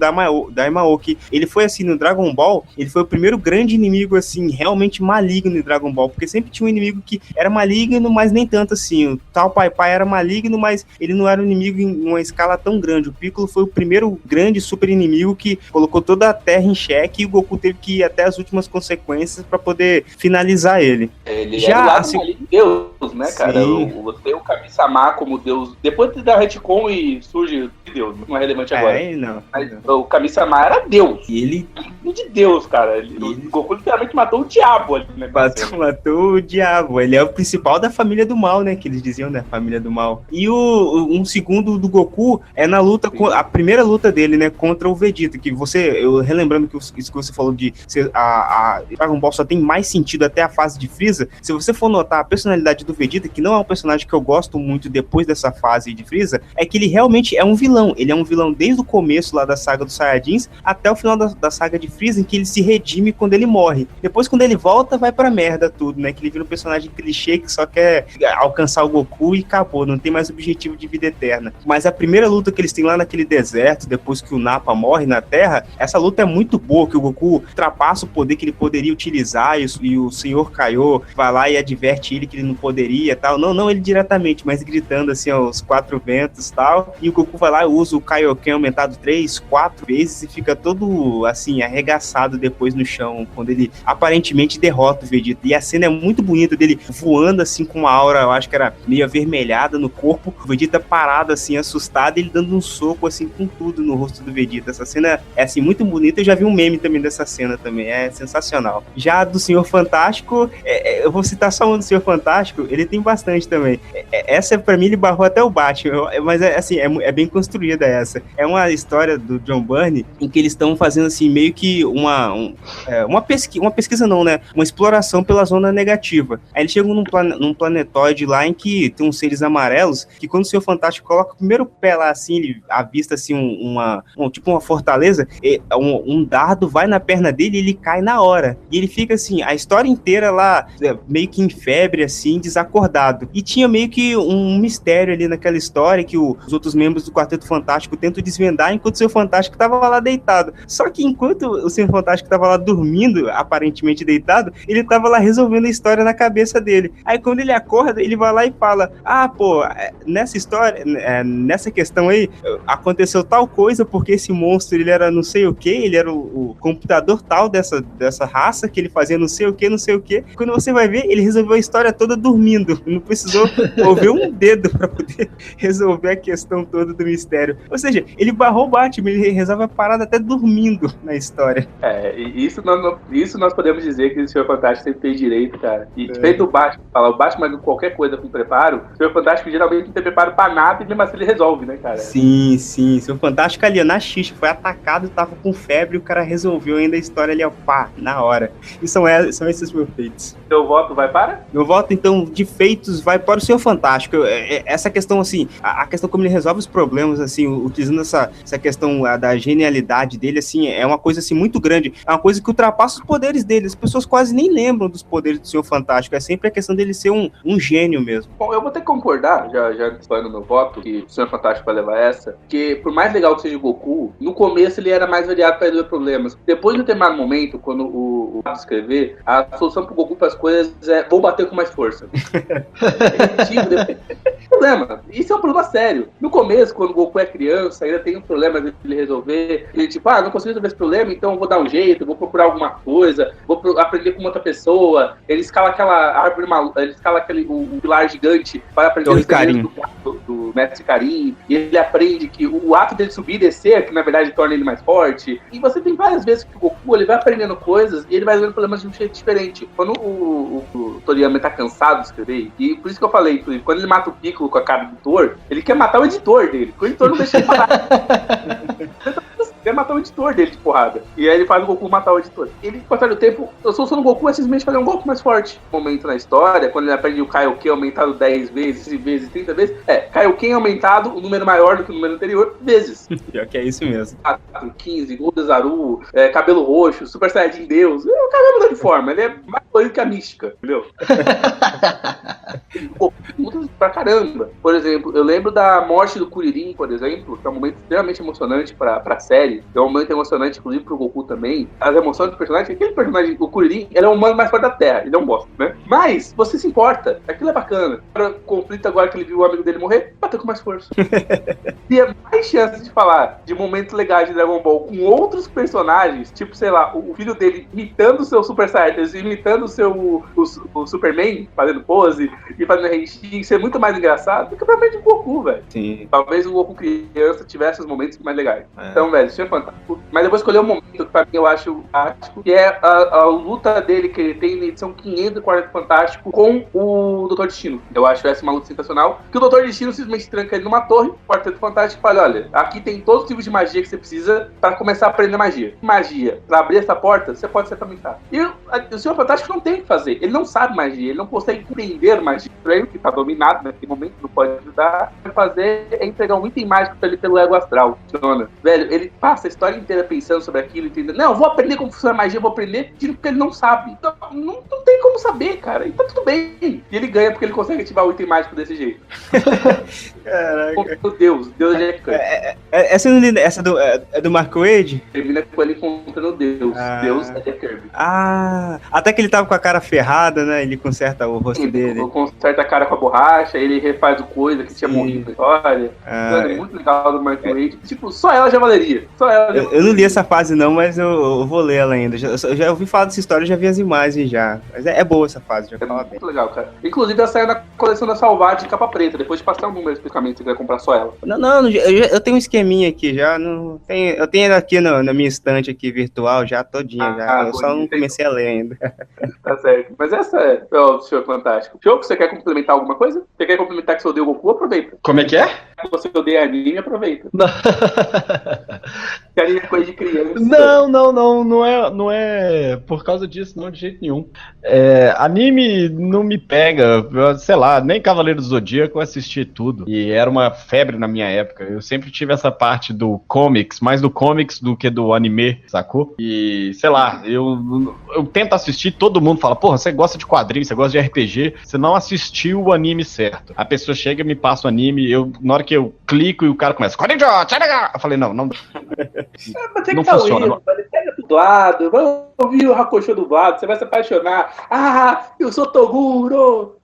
Daimao, que ele foi assim no Dragon Ball, ele foi o primeiro grande inimigo assim, realmente maligno em Dragon Ball, porque sempre tinha um inimigo que era maligno, mas nem tanto assim. O tal Pai Pai era maligno, mas ele não era um inimigo em uma escala tão grande. O Piccolo foi o primeiro grande super inimigo que colocou toda a Terra em xeque e o Goku teve que ir até as últimas consequências para poder finalizar ele. Ele já era o lado maligno de Deus, né, cara? Você tem o Kami-sama como Deus. Depois da retcon e surge de Deus, não é relevante agora. Não. Mas o Kami-sama era Deus. E ele de Deus, cara. O Goku literalmente matou o diabo ali, né? matou o diabo. Ele é o principal da família do mal, né? Que eles diziam, né? Família do mal. E um segundo do Goku é na luta, a primeira luta dele, né? Contra o Vegeta. Que eu relembrando que isso que você falou de a Dragon Ball só tem mais sentido até a fase de Freeza. Se você for notar a personalidade do Vegeta, que não é um personagem que eu gosto muito depois dessa fase de Freeza, é que ele realmente é um vilão. Ele é um vilão desde o começo lá da saga dos Saiyajins até o final da saga de Freeza, em que ele se redime quando ele morre. Depois, quando ele volta, vai pra merda tudo, né? Que ele vira um personagem clichê que só quer alcançar o Goku e acabou, não tem mais objetivo de vida eterna. Mas a primeira luta que eles têm lá naquele deserto, depois que o Nappa morre na Terra, essa luta é muito boa, que o Goku ultrapassa o poder que ele poderia utilizar e o Senhor Kaiô vai lá e adverte ele que ele não poderia e tal. Não ele diretamente, mas gritando assim aos 4 ventos e tal. E o Goku vai lá e usa o Kaioken aumentado 3, 4 vezes e fica todo assim, arregaçado depois no chão, quando ele aparentemente derrota o Vegeta. E a cena é muito bonita dele voando assim com uma aura, eu acho que era meio avermelhada no corpo, o Vegeta parado assim, assustado, e ele dando um soco assim com tudo no rosto do Vegeta. Essa cena é assim, muito bonita. Eu já vi um meme também dessa cena também, é sensacional. Já do Senhor Fantástico, eu vou citar só um do Senhor Fantástico, ele tem bastante também. Essa pra mim ele barrou até o Batman, mas assim, é bem construída essa. É uma história do John Byrne em que eles estão fazendo assim, meio que uma pesquisa não, né? Uma exploração pela zona negativa. Aí eles chegam num planetóide lá em que tem uns seres amarelos, que quando o Senhor Fantástico coloca o primeiro pé lá assim, ele avista assim tipo uma fortaleza, um dardo vai na perna dele e ele cai na hora. E ele fica assim, a história inteira lá, meio que em febre assim, desacordado. E tinha meio que um mistério ali naquela história que os outros membros do Quarteto Fantástico tentam desvendar, enquanto o Senhor Fantástico tava lá deitado. Só que enquanto o Senhor Fantástico tava lá dormindo, aparentemente deitado, ele tava lá resolvendo a história na cabeça dele. Aí quando ele acorda, ele vai lá e fala: nessa história, nessa questão aí, aconteceu tal coisa porque esse monstro, ele era não sei o que, ele era o computador tal dessa raça, que ele fazia não sei o que. Quando você vai ver, ele resolveu a história toda dormindo. Não precisou mover um dedo pra poder resolver a questão toda do mistério. Ou seja, ele barrou o Batman, ele resolve a parada até dormindo na história. Isso nós podemos dizer que o Senhor Fantástico sempre fez direito, cara. E feito o Batman, o Batman qualquer coisa com preparo, o Senhor Fantástico geralmente não tem preparo pra nada e mesmo assim ele resolve, né, cara? Sim. O Senhor Fantástico ali, na xixa, foi atacado, tava com febre e o cara resolveu ainda a história ali, na hora. E são esses meus feitos. Seu voto vai para? Meu voto, então, de feitos, vai para o Senhor Fantástico. Essa questão, assim, a questão como ele resolve os problemas, assim, utilizando essa questão da genialidade dele, assim, é uma coisa, assim, muito grande. É uma coisa que ultrapassa os poderes dele. As pessoas quase nem lembram dos poderes do Senhor Fantástico. É sempre a questão dele ser um gênio mesmo. Bom, eu vou ter que concordar, já antecipando meu voto, que o Senhor Fantástico vai levar essa, que por mais legal que seja o Goku, no começo ele era mais variado para resolver problemas. Depois de um determinado momento, quando o escrever, a solução pro Goku para as coisas é: vou bater com mais força. Problema. Isso é um problema sério. No começo, quando o Goku é criança, ainda tem um problema de ele resolver. Ele não consigo resolver esse problema, então eu vou dar um jeito, vou procurar alguma coisa, vou aprender com outra pessoa. Ele escala aquela árvore ele escala um pilar gigante para aprender os segredos do Mestre Karin. E ele aprende que o ato dele subir e descer, que na verdade torna ele mais forte. E você tem várias vezes que o Goku ele vai aprendendo coisas e ele vai resolvendo problemas de um jeito diferente. Quando o Toriyama tá cansado de escrever, e por isso que eu falei, quando ele mata o Piccolo com a cara do editor, ele quer matar o editor dele, porque o editor não deixa ele falar. Quer matar o editor dele de porrada. E aí ele faz o Goku matar o editor. Ele, com o passar do tempo, a solução do Goku é simplesmente fazer um golpe mais forte. Um momento na história, quando ele aprende o Kaioken aumentado 10 vezes, 20 vezes, 30 vezes, Kaioken aumentado, o número maior do que o número anterior, vezes. Pior que é isso mesmo. 4, 15, Goldezaru, cabelo roxo, Super Saiyajin Deus. O cara vai mudar de forma, ele é mais colorido que a mística, entendeu? outros pra caramba. Por exemplo, eu lembro da morte do Kuririn, por exemplo, que é um momento extremamente emocionante pra série. É um momento emocionante, inclusive, pro Goku também. As emoções do personagem, aquele personagem, o Kuririn, ele é o humano mais forte da Terra, ele é um bosta, né? Mas, você se importa, aquilo é bacana. O conflito agora que ele viu o amigo dele morrer, bateu com mais força. Tinha mais chances de falar de momentos legais de Dragon Ball com outros personagens, tipo, sei lá, o filho dele imitando o seu Super Saiyajin, imitando o Superman, fazendo pose e fazendo Henshin, ser muito mais engraçado do que propriamente o Goku, velho. Sim. Talvez o Goku criança tivesse os momentos mais legais. Então, velho, isso é fantástico. Mas eu vou escolher um momento que pra mim eu acho fantástico, que é a luta dele que ele tem na edição 540 Fantástico com o Dr. Destino. Eu acho essa uma luta sensacional, que o Dr. Destino simplesmente tranca ele numa torre, o Quarteto Fantástico fala, olha, aqui tem todos os tipos de magia que você precisa pra começar a aprender magia. Magia, pra abrir essa porta, você pode ser atormentado. E o Senhor Fantástico não tem o que fazer, ele não sabe magia, ele não consegue compreender magia. Pra ele que tá dominado naquele momento, não pode ajudar, o que fazer é entregar um item mágico pra ele pelo ego astral. Funciona. Velho, ele passa a história inteira pensando sobre aquilo, entendendo, não, eu vou aprender como funciona a magia, eu vou aprender, porque ele não sabe. Então, não tem como saber, cara, e tá tudo bem. E ele ganha porque ele consegue ativar o item mágico desse jeito. Caraca. Meu Deus é Jack Kirby. Essa é do Mark Wade? Termina com ele encontrando Deus. Deus é Jack Kirby. Até que ele tava com a cara ferrada, né? Ele conserta o rosto dele. Ele conserta a cara com a borracha, ele refaz o coisa que tinha morrido na história. É muito legal do Mark Wade. Tipo, só ela já valeria. Eu não li essa fase não, mas eu vou ler ela ainda. Eu já ouvi falar dessa história, já vi as imagens já. Mas é boa essa fase, já fala bem. Muito legal, cara. Inclusive, ela saiu na coleção da Salvage de capa preta. Depois de passar um número especificamente, se você quiser comprar só ela. Não, eu tenho um esqueminha aqui já. Eu tenho ela aqui na minha estante aqui virtual já, todinha. Já. Eu só não comecei a ler ainda. Tá certo. Mas essa é o Senhor Fantástico. Show, você quer complementar alguma coisa? Você quer complementar que você odeia o Goku? Aproveita. Como é que é? Se você odeia anime, aproveita. Que anime é coisa de criança. Não é por causa disso, não, de jeito nenhum. Anime não me pega, sei lá, nem Cavaleiro do Zodíaco eu assisti tudo. E era uma febre na minha época. Eu sempre tive essa parte do comics, mais do comics do que do anime, sacou? E, sei lá, eu tento assistir, todo mundo fala, porra, você gosta de quadrinhos, você gosta de RPG, você não assistiu o anime certo. A pessoa chega e me passa o anime, na hora que eu clico e o cara começa, eu falei, não Mas tem não que funciona. Ele pega dublado, vai ouvir o Hakusho dublado, você vai se apaixonar. Eu sou Toguro!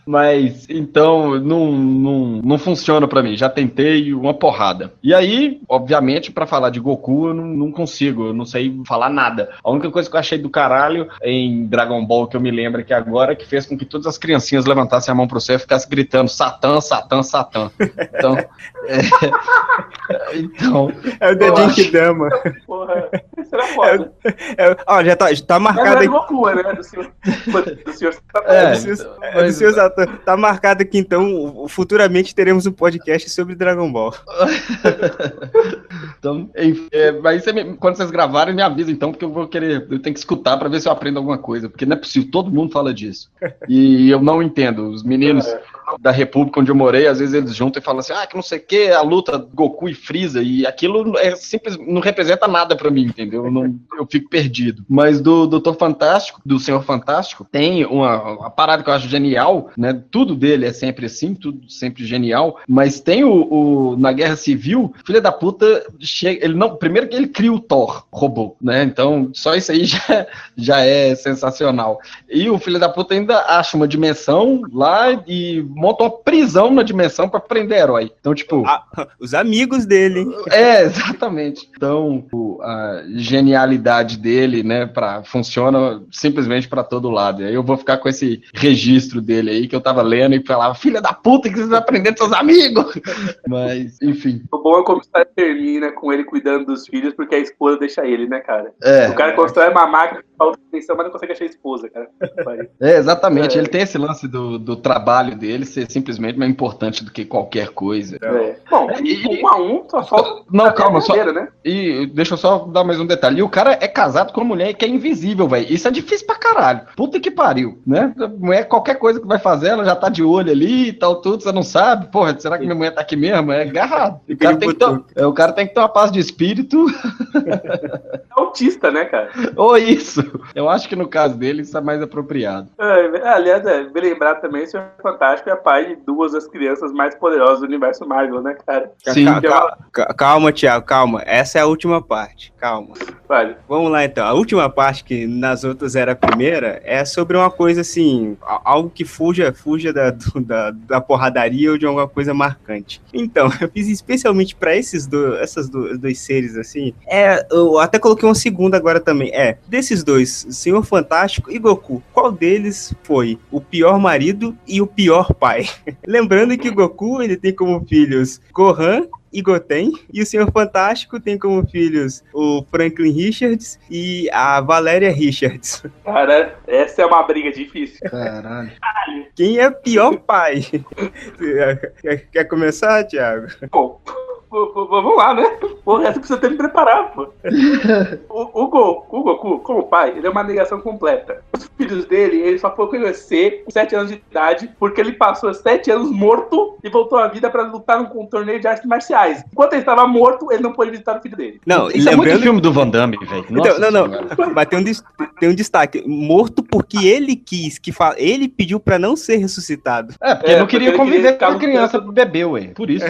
Mas, então, não funciona pra mim. Já tentei uma porrada. E aí, obviamente, pra falar de Goku, eu não consigo. Eu não sei falar nada. A única coisa que eu achei do caralho em Dragon Ball, que eu me lembro que agora, que fez com que todas as criancinhas levantassem a mão pro céu e ficassem gritando Satã, Satã, Satã. Então... então... É o dedinho que dama. Porra, isso era foda. Já tá marcado aqui. Goku, né? Do senhor Satã. Tá marcado aqui, então, futuramente teremos um podcast sobre Dragon Ball. Então, mas quando vocês gravarem, me avisa, então, porque eu tenho que escutar pra ver se eu aprendo alguma coisa, porque não é possível, todo mundo fala disso. E eu não entendo. Os meninos da República onde eu morei, às vezes eles juntam e falam assim, que não sei o que, a luta Goku e Freeza, e aquilo simples, não representa nada pra mim, entendeu? Eu fico perdido. Mas do Dr. Fantástico, do Senhor Fantástico, tem uma parada que eu acho genial, né? Tudo dele é sempre assim, tudo sempre genial, mas tem na Guerra Civil, filho da puta, chega, primeiro que ele cria o Thor, robô, né? Então, só isso aí já é sensacional. E o filho da puta ainda acha uma dimensão lá e monta uma prisão na dimensão pra prender herói. Então, tipo... os amigos dele. Exatamente. Então, a genialidade dele, né, funciona simplesmente pra todo lado. E aí eu vou ficar com esse registro dele aí, que eu tava lendo e falava, filha da puta, que vocês vão aprender dos seus amigos. Mas, enfim. O bom é como a termina com ele cuidando dos filhos, porque a esposa deixa ele, né, cara? O cara constrói uma máquina, falta atenção, mas não consegue achar a esposa, cara. Exatamente. Ele tem esse lance do trabalho dele ser simplesmente mais importante do que qualquer coisa. Bom, 1 a 1, só não, calma, só. Né? E deixa eu só dar mais um detalhe. E o cara é casado com uma mulher que é invisível, velho. Isso é difícil pra caralho. Puta que pariu, né? A mulher, qualquer coisa que vai fazer, ela já tá de olho ali e tal, tudo, você não sabe. Porra, será que minha mulher tá aqui mesmo? É agarrado. O cara tem que ter uma paz de espírito. É autista, né, cara? Ou isso. Eu acho que no caso dele isso é mais apropriado. Aliás, bem lembrar também, o Senhor Fantástico é pai de duas das crianças mais poderosas do universo Marvel, né, cara? Sim. Calma, Thiago, calma. Essa é a última parte, calma. Vale. Vamos lá, então. A última parte, que nas outras era a primeira, é sobre uma coisa, assim, algo que fuja da porradaria ou de alguma coisa marcante. Então, eu fiz especialmente pra essas dois seres, assim, eu até coloquei uma segunda agora também, desses dois, Senhor Fantástico e Goku, qual deles foi o pior marido e o pior pai? Lembrando que o Goku, ele tem como filhos Gohan e Goten, e o Senhor Fantástico tem como filhos o Franklin Richards e a Valéria Richards. Cara, essa é uma briga difícil. Caralho. Quem é pior pai? Quer começar, Thiago? Bom, vamos lá, né? O resto precisa ter me preparar, pô. O Goku, como pai, ele é uma negação completa. Os filhos dele, ele só foi conhecer com 7 anos de idade, porque ele passou 7 anos morto e voltou à vida pra lutar num torneio de artes marciais. Enquanto ele estava morto, ele não pôde visitar o filho dele. Não, Isso é muito filme do Van Damme, velho. Então, não. Mas tem um destaque. Morto porque ele quis, ele pediu pra não ser ressuscitado. Porque não queria porque ele conviver queria com a criança bebê, ué. Por isso.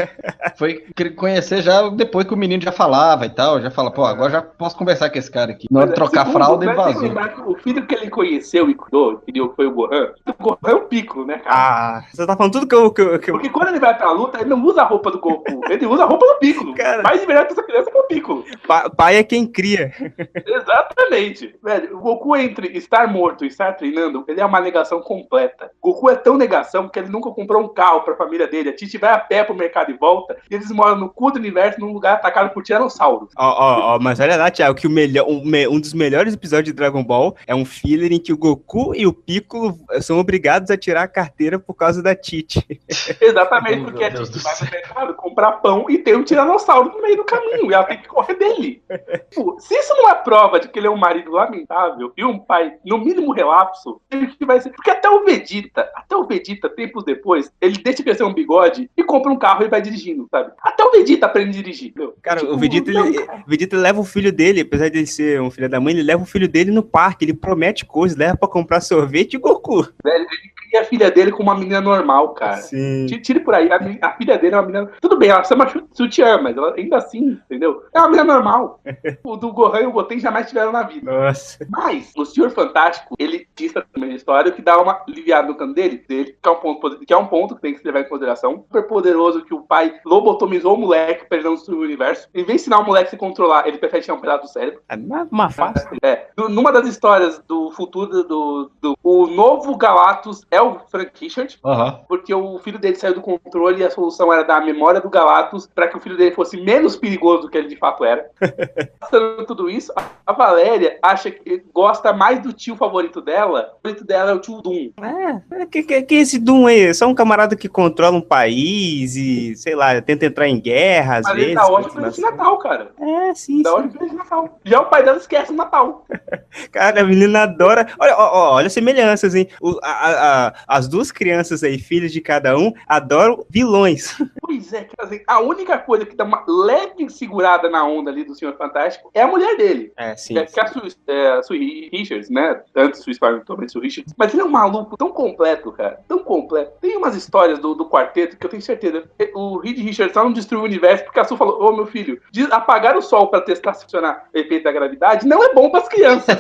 Foi conhecer já depois que o menino já falava e tal. Já fala, pô, agora já posso conversar com esse cara aqui. Na hora de trocar fralda, ele vazou. O filho que ele conheceu e cuidou, que foi o Gohan. O Gohan é o Piccolo, né, cara? Você tá falando tudo que eu... Porque quando ele vai pra luta, ele não usa a roupa do Goku. Ele usa a roupa do Piccolo. Cara, mais de verdade que essa criança é o Piccolo. Pai é quem cria. Exatamente. Velho, o Goku entre estar morto e estar treinando, ele é uma negação completa. O Goku é tão negação que ele nunca comprou um carro pra família dele. A Titi vai a pé pro mercado e volta, e eles moram no cu do universo, num lugar atacado por tiranossauros. Mas olha lá, Thiago, que um dos melhores episódios de Dragon Ball é um filler em que o Goku e o Piccolo são obrigados a tirar a carteira por causa da Titi. Exatamente, porque a Titi vai no mercado comprar pão e tem um tiranossauro no meio do caminho, e ela tem que correr dele. Se isso não é prova de que ele é um marido lamentável e um pai, no mínimo, relapso, que vai ser. Porque até o Vegeta, tempos depois, ele deixa crescer um bigode e compra um carro e vai dirigindo, sabe? Até o Vegeta aprende a dirigir. Meu. Cara, o Vegeta leva o filho dele, apesar de ele ser um filho da mãe, ele leva o filho dele no parque, ele promete coisas, leva pra comprar sorvete e Goku. Velho, ele cria a filha dele com uma menina normal, cara. Sim. Tire por aí, a filha dele é uma menina... Tudo bem, ela chama sutiã, mas ela, ainda assim, entendeu? É uma menina normal. O do Gohan e o Goten jamais tiveram na vida. Nossa. Mas o Senhor Fantástico, ele diz também a história que dá uma aliviada no canto dele, que é um ponto que tem que se levar em consideração. Super poderoso que o pai lobotomizou o moleque pra ele não destruir o universo. Em vez de ensinar o moleque a se controlar, ele prefere tirar um pedaço do cérebro. É uma fácil. Numa das histórias do futuro o novo Galactus é o Frank Richard, porque o filho dele saiu do controle e a solução era dar a memória do Galactus pra que o filho dele fosse menos perigoso do que ele de fato era. Passando tudo isso, a Valéria acha que gosta mais do tio favorito dela. O favorito dela é o tio Doom. Que esse Doom aí? É só um camarada que controla um país e, sei lá, tenta entrar em guerra às vezes. Ele dá ódio pra esse Natal, cara. Sim. Dá ódio pra esse Natal. Já o pai dela esquece o Natal. Cara, a menina adora. Olha as semelhanças, hein? As duas crianças aí, filhas de cada um, adoram vilões. Pois é, quer dizer, a única coisa que dá uma leve segurada na onda ali do Senhor Fantástico é a mulher dele. Sim. Que é a Sue Richards, né? Antes Sue Storm, também Sue Richards. Mas ele é um maluco tão completo, cara. Tão completo. Tem umas histórias do quarteto que eu tenho certeza. O Reed Richards só não destruiu o universo porque a Sue falou: ô, meu filho, apagar o sol pra testar se funcionar o efeito da gravidade não é bom pras crianças.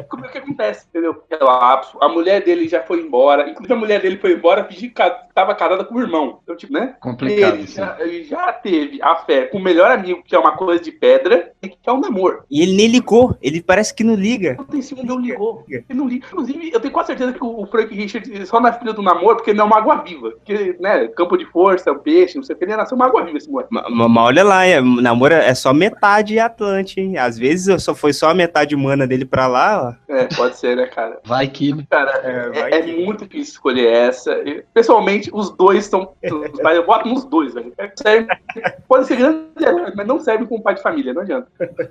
Como é que acontece, entendeu? Relapso. A mulher dele já foi embora. Inclusive, a mulher dele foi embora fingindo que tava casada com o irmão. Então, tipo, né? Complicado. Ele já teve a fé com o melhor amigo, que é uma coisa de pedra, e que é um namoro. E ele nem ligou. Ele parece que não liga. Ele não ligou. Ele não liga. Inclusive, eu tenho quase certeza que o Frank Richards só não é filho do namoro porque ele não é uma água-viva. Porque, né, campo de força, um peixe, não sei o que, ele nasceu uma água-viva esse moleque. Mas olha lá, namoro é só metade Atlante, hein? Às vezes foi só a metade humana dele pra lá, ó. Pode ser, né, cara? Vai que... Cara, é muito difícil escolher essa. Pessoalmente, os dois são... Eu boto nos dois, velho. Pode ser grande, mas não serve como pai de família, não adianta.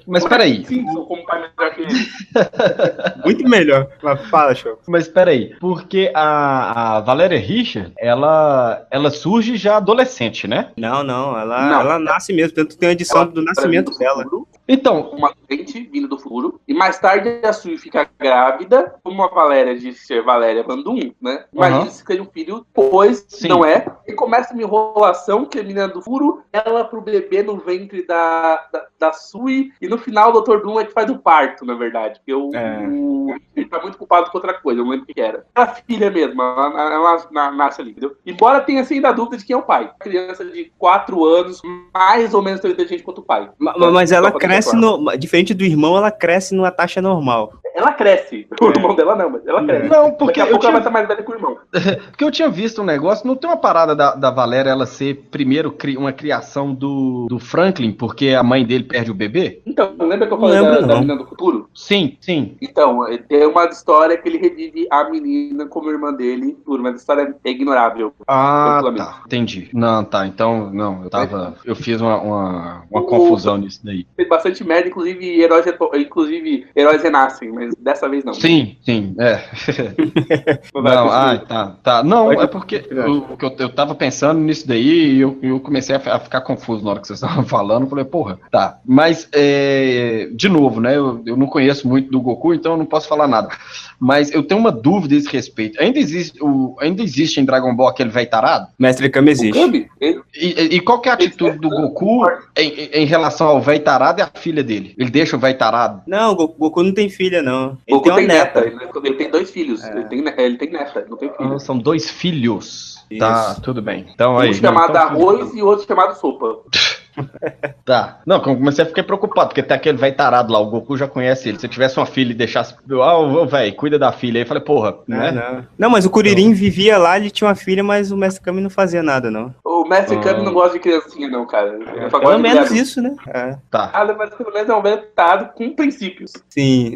Mas peraí. Sim, são como pai melhor que ele. Muito melhor. Mas fala, show. Mas peraí, porque a Valéria Richard, ela surge já adolescente, né? Não, ela nasce mesmo, tanto tem a edição do nascimento dela. Então, uma doente vindo do futuro, e mais tarde a Sui fica grávida, como a Valéria disse ser Valéria Bandum, né? Imagina se tem um filho, pois não é, e começa uma enrolação que a menina do futuro, ela pro bebê no ventre da Sui, e no final o Dr. Doom é que faz o parto, na verdade, porque ele tá muito culpado com outra coisa, eu não lembro o que era. É a filha mesmo, ela nasce ali, entendeu? Embora tenha ainda a dúvida de quem é o pai. Criança de 4 anos, mais ou menos tão inteligente quanto o pai. Mas ela cresce diferente do irmão, ela cresce numa taxa normal. Ela cresce. O irmão dela não, mas ela cresce. Não, porque daqui a pouco ela vai estar mais velha que o irmão. Porque eu tinha visto um negócio, não tem uma parada da Valéria ela ser primeiro uma criação do Franklin, porque a mãe dele perde o bebê? Então, lembra que eu falei da menina do futuro? Sim. Então, tem uma história que ele revive a menina como irmã dele, mas a história é ignorável. Ah, tá. Entendi. Não, tá. Então, não, eu fiz uma confusão nisso daí. Tem bastante merda, inclusive heróis renascem, mas dessa vez não. Sim, é. Não, tá. Não, é porque eu tava pensando nisso daí e eu comecei a ficar confuso na hora que vocês estavam falando. Falei, porra, tá. Mas, de novo, né? Eu não conheço muito do Goku, então eu não posso falar nada. Mas eu tenho uma dúvida a esse respeito. Ainda existe em Dragon Ball aquele velho tarado? Mestre Kami existe. E qual que é a atitude do Goku em relação ao velho tarado e a filha dele? Ele deixa o velho tarado? Não, o Goku não tem filha, não. Ele tem uma neta. Ele tem 2 filhos. Ele tem neta, não tem filho. São 2 filhos. Isso. Tá, tudo bem. Então, um chamado arroz e outro chamado sopa. Tá. Não, eu fiquei preocupado, porque tem aquele velho tarado lá, o Goku já conhece ele. Se eu tivesse uma filha e deixasse. Velho, cuida da filha. Aí eu falei, porra, né? Não, mas o Kuririn vivia lá, ele tinha uma filha, mas o Mestre Kami não fazia nada, não. O Mestre Kami não gosta de criancinha, não, cara. Pelo menos isso, né? Tá. Mas pelo menos é um velho tarado com princípios. Sim,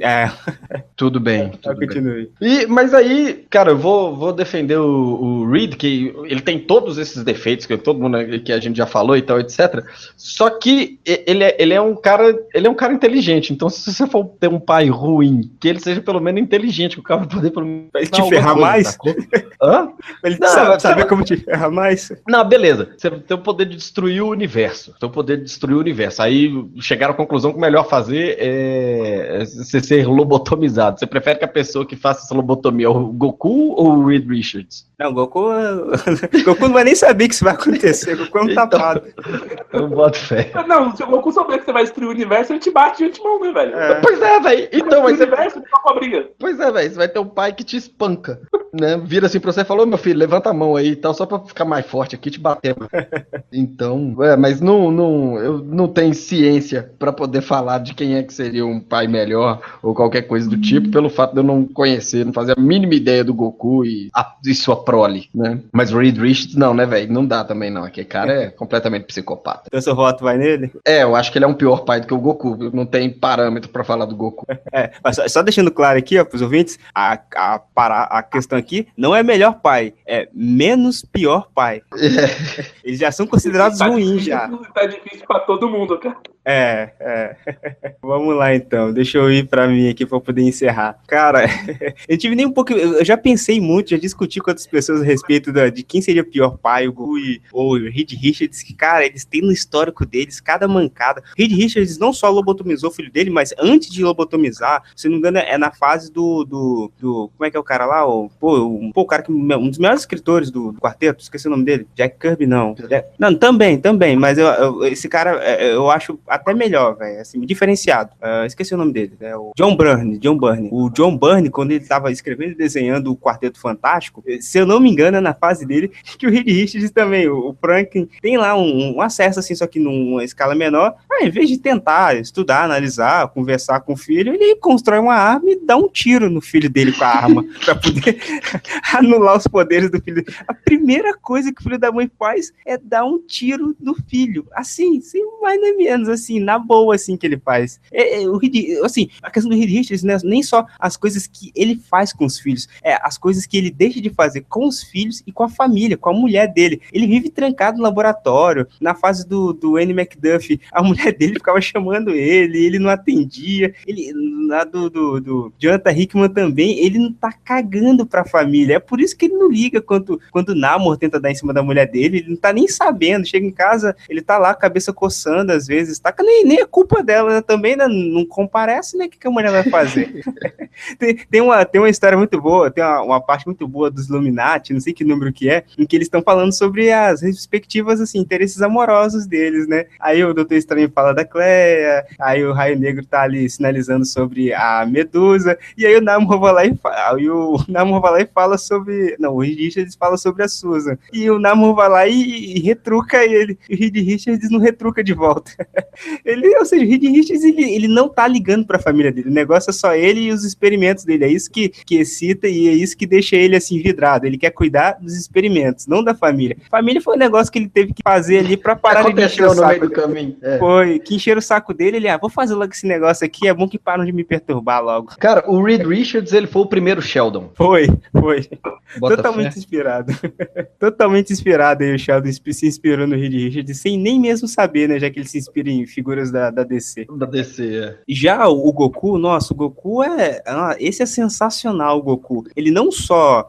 Tudo bem. Continue. Mas aí, cara, eu vou defender o Reed, que ele tem todos esses defeitos, que todo mundo que a gente já falou e tal, etc. Só que ele é um cara inteligente. Então, se você for ter um pai ruim, que ele seja pelo menos inteligente, que o cara vai poder pelo menos. Pra ele te ferrar mais? Hã? Ele saber como te ferrar mais? Não, beleza. Você tem o poder de destruir o universo. Aí chegaram à conclusão que o melhor fazer é você ser lobotomizado. Você prefere que a pessoa que faça essa lobotomia é o Goku ou o Reed Richards? Não, o Goku não vai nem saber que isso vai acontecer. O Goku é um tapado. Eu boto fé. Não, se o Goku souber que você vai destruir o universo, ele te bate de antemão, né, velho? Pois é, velho. Então, mas você vai com a briga. Pois é, velho. Você vai ter um pai que te espanca, né? Vira assim pra você e fala, meu filho, levanta a mão aí e tal, só pra ficar mais forte aqui e te bater. Então, mas eu não tenho ciência pra poder falar de quem é que seria um pai melhor ou qualquer coisa do tipo, pelo fato de eu não conhecer, não fazer a mínima ideia do Goku e sua prole, né? Mas o Reed Richards, não, né, velho? Não dá também, não. Aquele cara é completamente psicopata. Então seu voto vai nele? Eu acho que ele é um pior pai do que o Goku. Não tem parâmetro pra falar do Goku. Mas só deixando claro aqui, ó, pros ouvintes, a questão aqui não é melhor pai, é menos pior pai. Eles já são considerados ruins, já. Tá difícil pra todo mundo, cara. Vamos lá, então. Deixa eu ir pra mim aqui pra poder encerrar. Cara, eu tive nem um pouco... Eu já pensei muito, já discuti com outras pessoas a respeito de quem seria o pior pai, o Goku ou o Reed Richards, que, cara, eles têm no histórico deles cada mancada. Reed Richards não só lobotomizou o filho dele, mas antes de lobotomizar, se não me engano, é na fase do como é que é o cara lá? O cara que um dos melhores escritores do quarteto, esqueci o nome dele. Jack Kirby, não. Não, também, mas esse cara eu acho até melhor, velho, assim, diferenciado. Esqueci o nome dele, o John Byrne. O John Byrne, quando ele tava escrevendo e desenhando o Quarteto Fantástico, se eu não me engano, é na fase dele que o Reed Richards também, o Franklin, tem lá um acesso, assim, só que numa escala menor. Em vez de tentar estudar, analisar, conversar com o filho, ele constrói uma arma e dá um tiro no filho dele com a arma, pra poder anular os poderes do filho. A primeira coisa que o filho da mãe faz é dar um tiro no filho. Assim, sem mais nem menos, assim, na boa, assim, que ele faz. Assim, a questão do Reed Richards, né, nem só as coisas que ele faz com os filhos, as coisas que ele deixa de fazer com os filhos e com a família, com a mulher dele. Ele vive trancado no laboratório. Na fase do Annie McDuff, a mulher dele ficava chamando ele não atendia. Na do Jonathan Hickman também, ele não tá cagando pra família. É por isso que ele não liga quando o Namor tenta dar em cima da mulher dele, ele não tá nem sabendo. Chega em casa, ele tá lá, cabeça coçando às vezes, tá? Nem é culpa dela, né? Também, né? Não comparece, né? O que a mulher vai fazer? tem uma história muito boa, tem uma parte muito boa dos Illuminati, não sei que número que é, em que eles estão falando sobre as respectivas, assim, interesses amorosos deles, né? Aí o Doutor Estranho fala da Cleia, aí o Raio Negro tá ali sinalizando sobre a Medusa, e aí o Namor vai lá e fala sobre... Não, o Reed Richards fala sobre a Susan, e o Namor vai lá e retruca ele, e o Reed Richards não retruca de volta. Ou seja, o Reed Richards, ele não tá ligando pra família dele, o negócio é só ele e os experimentos dele, é isso que excita e é isso que deixa ele, assim, vidrado. Ele quer cuidar dos experimentos, não da família. Família foi um negócio que ele teve que fazer ali pra parar de encher o saco. Meio do caminho. Foi, que encheram o saco dele, ele, vou fazer logo esse negócio aqui, é bom que param de me perturbar logo. Cara, o Reed Richards, ele foi o primeiro Sheldon. Foi. Bota Totalmente fé. inspirado. Totalmente inspirado aí, o Sheldon se inspirou no Reed Richards, sem nem mesmo saber, né, já que ele se inspira em figuras da DC. Da DC, E já o Goku, nossa, o Goku esse é sensacional, o Goku. Ele não só,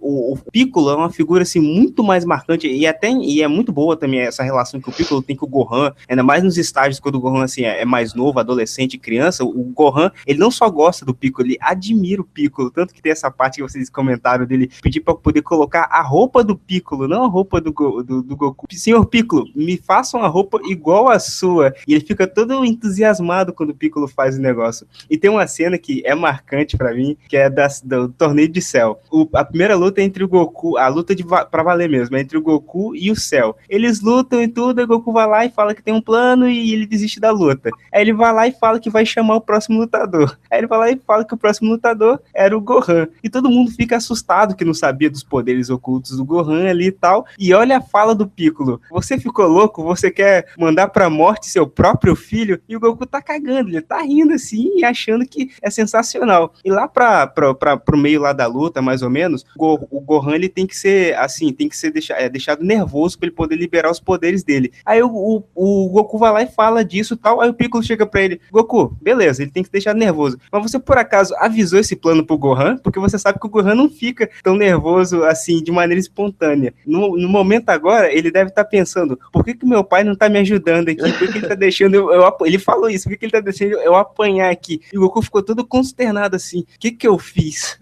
o Piccolo é uma figura, assim, muito mais marcante, e é muito boa também essa relação que o Piccolo tem com o Gohan, ainda mais nos estágios quando o Gohan, assim, é mais novo, adolescente, criança, o Gohan, ele não só gosta do Piccolo, ele admira o Piccolo, tanto que tem essa parte que vocês comentaram dele pedir pra poder colocar a roupa do Piccolo, não a roupa do Goku. Senhor Piccolo, me faça uma roupa igual a sua. E ele fica todo entusiasmado quando o Piccolo faz o negócio. E tem uma cena que é marcante pra mim, que é do Torneio de Cell. A primeira luta é entre o Goku, a luta pra valer mesmo, é entre o Goku e o Cell. Eles lutam e tudo, o Goku vai lá e fala que tem um plano e ele desiste da luta. Aí ele vai lá e fala que vai chamar o próximo lutador. Aí ele vai lá e fala que o próximo lutador era o Gohan. E todo mundo fica assustado que não sabia dos poderes ocultos do Gohan ali e tal. E olha a fala do Piccolo. Você ficou louco? Você quer mandar pra morte seu próprio filho? E o Goku tá cagando, ele tá rindo assim e achando que é sensacional. E lá pro meio lá da luta, mais ou menos, o Gohan, ele tem que ser assim, tem que ser deixado nervoso pra ele poder liberar os poderes dele. Aí o Goku vai lá e fala disso e tal. Aí o Piccolo chega pra ele: Goku, beleza, ele tem que deixar nervoso. Mas você por acaso avisou esse plano pro Gohan? Porque você sabe que o Gohan não fica tão nervoso assim, de maneira espontânea. No momento agora, ele deve estar pensando: por que meu pai não tá me ajudando aqui? Por que ele tá deixando ele falou isso, por que ele tá deixando eu apanhar aqui? E o Goku ficou todo consternado assim: o que eu fiz?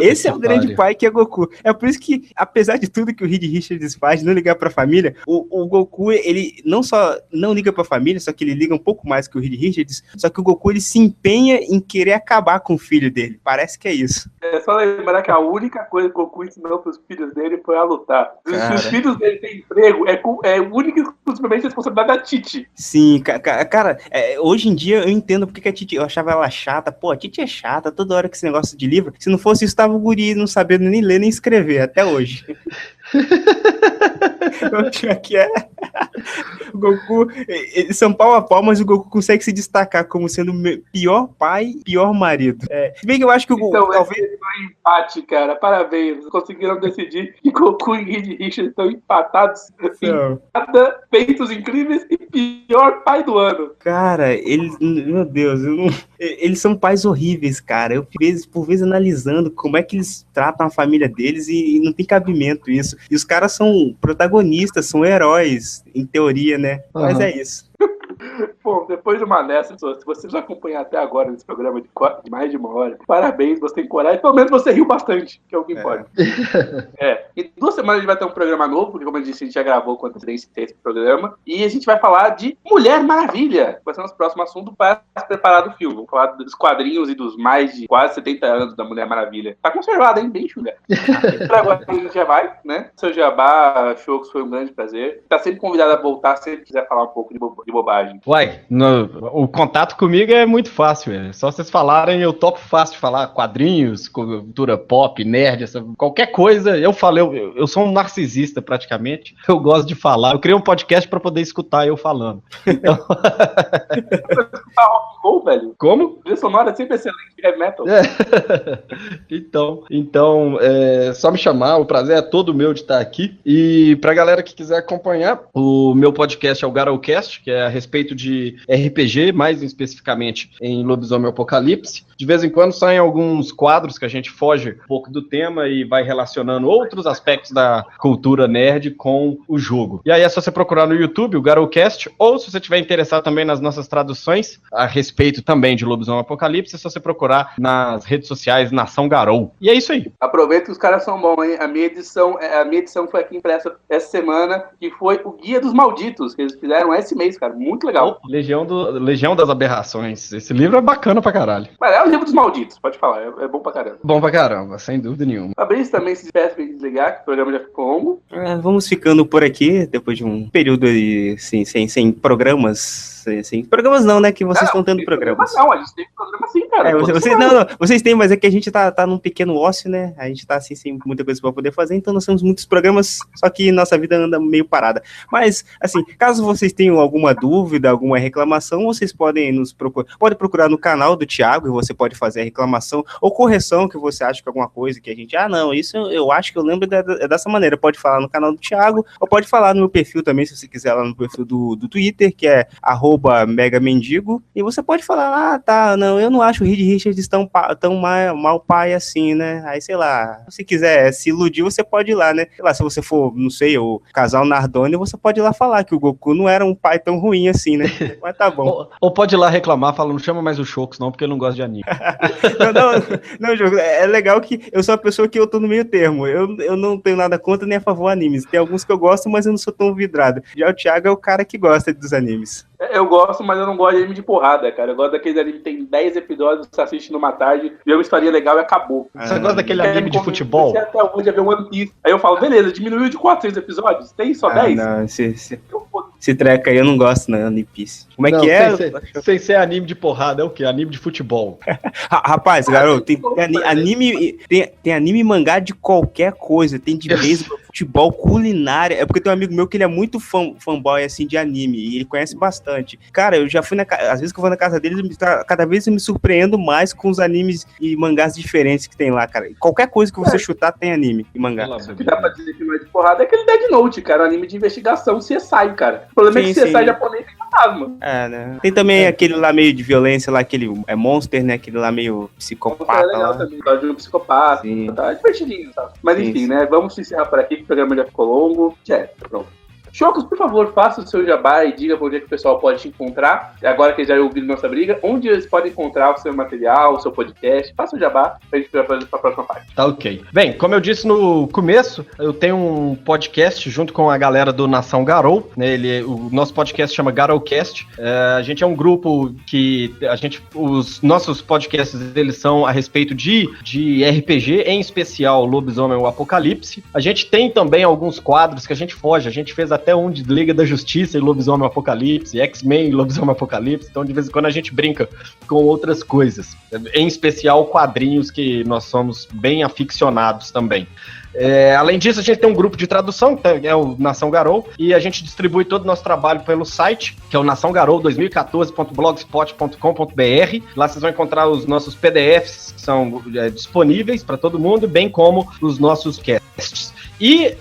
Esse é o grande pai que é Goku. É por isso que, apesar de tudo que o Reed Richards faz, não ligar pra família, o Goku, ele não só não liga pra família, só que ele liga um pouco mais que o Reed Richards, só que o Goku, ele se empenha em querer acabar com o filho dele. Parece que é isso. É só lembrar que a única coisa que o Goku ensinou pros filhos dele foi a lutar. Se os filhos dele têm emprego, é única e exclusivamente responsabilidade da Titi. Sim, cara, hoje em dia eu entendo porque que a Titi, eu achava ela chata. Pô, a Titi é chata, toda hora que esse negócio de livro. Se não fosse isso, tava o guri não sabendo nem ler nem escrever, até hoje. Que é o Goku, eles são pau a pau, mas o Goku consegue se destacar como sendo o pior pai, pior marido. Se bem que eu acho que o Goku talvez foi um empate, cara. Parabéns, conseguiram decidir que Goku e Reed Richards estão empatados em cada Feitos Incríveis e pior pai do ano. Cara, meu Deus, eles são pais horríveis, cara. Eu por vezes analisando como é que eles tratam a família deles e não tem cabimento isso. E os caras são protagonistas, são heróis, em teoria, né? Uhum. Mas é isso. Bom, depois de uma dessas, se você já acompanhar até agora nesse programa de mais de 1 hora, parabéns, você tem coragem, pelo menos você riu bastante, que é o que importa. Em 2 semanas a gente vai ter um programa novo, porque como eu disse, a gente já gravou com antecedência esse programa, e a gente vai falar de Mulher Maravilha, vai ser nosso próximo assunto para se preparar do filme. Vamos falar dos quadrinhos e dos mais de quase 70 anos da Mulher Maravilha. Tá conservado, hein? Bem chulé. Pra agora a gente já vai, né? Seu Jabá achou que foi um grande prazer. Tá sempre convidado a voltar se ele quiser falar um pouco de bobagem. mano. Uai, o contato comigo é muito fácil, é só vocês falarem, eu topo fácil de falar quadrinhos, cultura pop, nerd, qualquer coisa, eu falo, eu sou um narcisista praticamente, eu gosto de falar, eu criei um podcast pra poder escutar eu falando. Então... escutar rock and roll, velho? Como? A trilha sonora é sempre excelente de heavy metal. Então, só me chamar, o prazer é todo meu de estar aqui. E pra galera que quiser acompanhar, o meu podcast é o Garocast, que é a respeito de RPG, mais especificamente em Lobisomem Apocalipse. De vez em quando saem alguns quadros que a gente foge um pouco do tema e vai relacionando outros aspectos da cultura nerd com o jogo. E aí é só você procurar no YouTube o Garocast, ou se você estiver interessado também nas nossas traduções a respeito também de Lobisomem Apocalipse, é só você procurar nas redes sociais Nação Garou. E é isso aí. Aproveita que os caras são bons, hein? A minha edição foi aqui impressa essa semana, que foi o Guia dos Malditos, que eles fizeram esse mês, cara. Muito legal. Legião das Aberrações. Esse livro é bacana pra caralho. Mas é o livro dos malditos, pode falar. É bom pra caramba. Bom pra caramba, sem dúvida nenhuma. Fabrício também se despeça pra desligar, que o programa já ficou longo. Vamos ficando por aqui, depois de um período aí, sem programas. Sem programas não, né? Que vocês estão tendo programas. Não, a gente tem programa sim, cara. Vocês têm, mas é que a gente tá num pequeno ócio, né? A gente tá assim, sem muita coisa pra poder fazer, então nós temos muitos programas, só que nossa vida anda meio parada. Mas, assim, caso vocês tenham alguma dúvida, alguma reclamação, vocês podem nos procurar. Pode procurar no canal do Thiago e você pode fazer a reclamação ou correção que você acha que alguma coisa que a gente. Não, isso eu acho que eu lembro dessa maneira. Pode falar no canal do Thiago ou pode falar no meu perfil também, se você quiser, lá no perfil do Twitter, que é @megamendigo. E você pode falar, não, eu não acho o Reed Richards tão mal pai assim, né? Aí, sei lá, se quiser se iludir, você pode ir lá, né? Sei lá, se você for, não sei, o casal Nardoni, você pode ir lá falar que o Goku não era um pai tão ruim assim, né? Mas tá bom. Ou pode ir lá reclamar, falando, não chama mais o Chocos não, porque eu não gosto de anime. não, jogo. É legal que eu sou uma pessoa que eu tô no meio termo. Eu não tenho nada contra nem a favor de animes. Tem alguns que eu gosto, mas eu não sou tão vidrado. Já o Thiago é o cara que gosta dos animes. Eu gosto, mas eu não gosto de anime de porrada, cara. Eu gosto daqueles anime que tem 10 episódios, você assiste numa tarde, vê uma historinha legal e acabou. Você gosta daquele anime de futebol? Você até hoje a ver One Piece. Aí eu falo, beleza, diminuiu de 4, 6 episódios? Tem só 10? Não, se treca aí, eu não gosto, não, One Piece. Como é que é? Sem ser anime de porrada, é o quê? Anime de futebol. Rapaz, garoto, tem anime e mangá de qualquer coisa. Tem de beisebol, futebol, culinária. É porque tem um amigo meu que ele é muito fanboy, assim, de anime. E ele conhece bastante. Cara, eu já fui às vezes que eu vou na casa dele, cada vez eu me surpreendo mais com os animes e mangás diferentes que tem lá, cara. Qualquer coisa que você chutar tem anime e mangá. O que dá pra dizer que não é de porrada é aquele Dead Note, cara. O anime de investigação CSI, cara. O problema é que CSI japonês tem fantasma. Né? Tem também aquele lá meio de violência lá, aquele Monster, né? Aquele lá meio psicopata. É legal lá. Também, de um psicopata. Sim. Tá divertidinho, sabe? Mas enfim, né? Vamos encerrar por aqui, que o programa já ficou longo. Pronto. Chocos, por favor, faça o seu jabá e diga pra onde é que o pessoal pode te encontrar. Agora que já ouviram nossa briga, onde eles podem encontrar o seu material, o seu podcast. Faça o jabá pra gente fazer a próxima parte. Tá ok. Bem, como eu disse no começo, eu tenho um podcast junto com a galera do Nação Garou, né? O nosso podcast chama Garocast. A gente é um grupo que os nossos podcasts eles são a respeito de RPG, em especial Lobisomem ou Apocalipse. A gente tem também alguns quadros que a gente foge. A gente fez até um de Liga da Justiça e Lobisomem Apocalipse, X-Men e Lobisomem Apocalipse, então de vez em quando a gente brinca com outras coisas, em especial quadrinhos que nós somos bem aficionados também. Além disso, a gente tem um grupo de tradução, que é o Nação Garou, e a gente distribui todo o nosso trabalho pelo site, que é o naçãogarou2014.blogspot.com.br. Lá vocês vão encontrar os nossos PDFs, que são disponíveis para todo mundo, bem como os nossos casts. E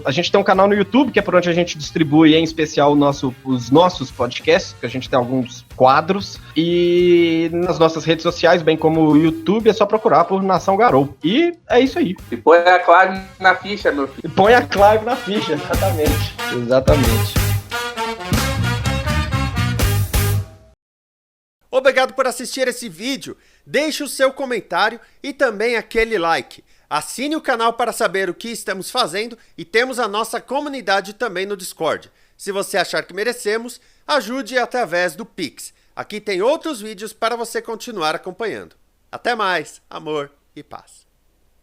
a gente tem um canal no YouTube, que é por onde a gente distribui, em especial, os nossos podcasts, que a gente tem alguns quadros. E nas nossas redes sociais, bem como o YouTube, é só procurar por Nação Garou. E é isso aí. E põe a Clive na ficha, meu filho. E põe a Clive na ficha, exatamente. Obrigado por assistir esse vídeo. Deixe o seu comentário e também aquele like. Assine o canal para saber o que estamos fazendo e temos a nossa comunidade também no Discord. Se você achar que merecemos, ajude através do Pix. Aqui tem outros vídeos para você continuar acompanhando. Até mais, amor e paz.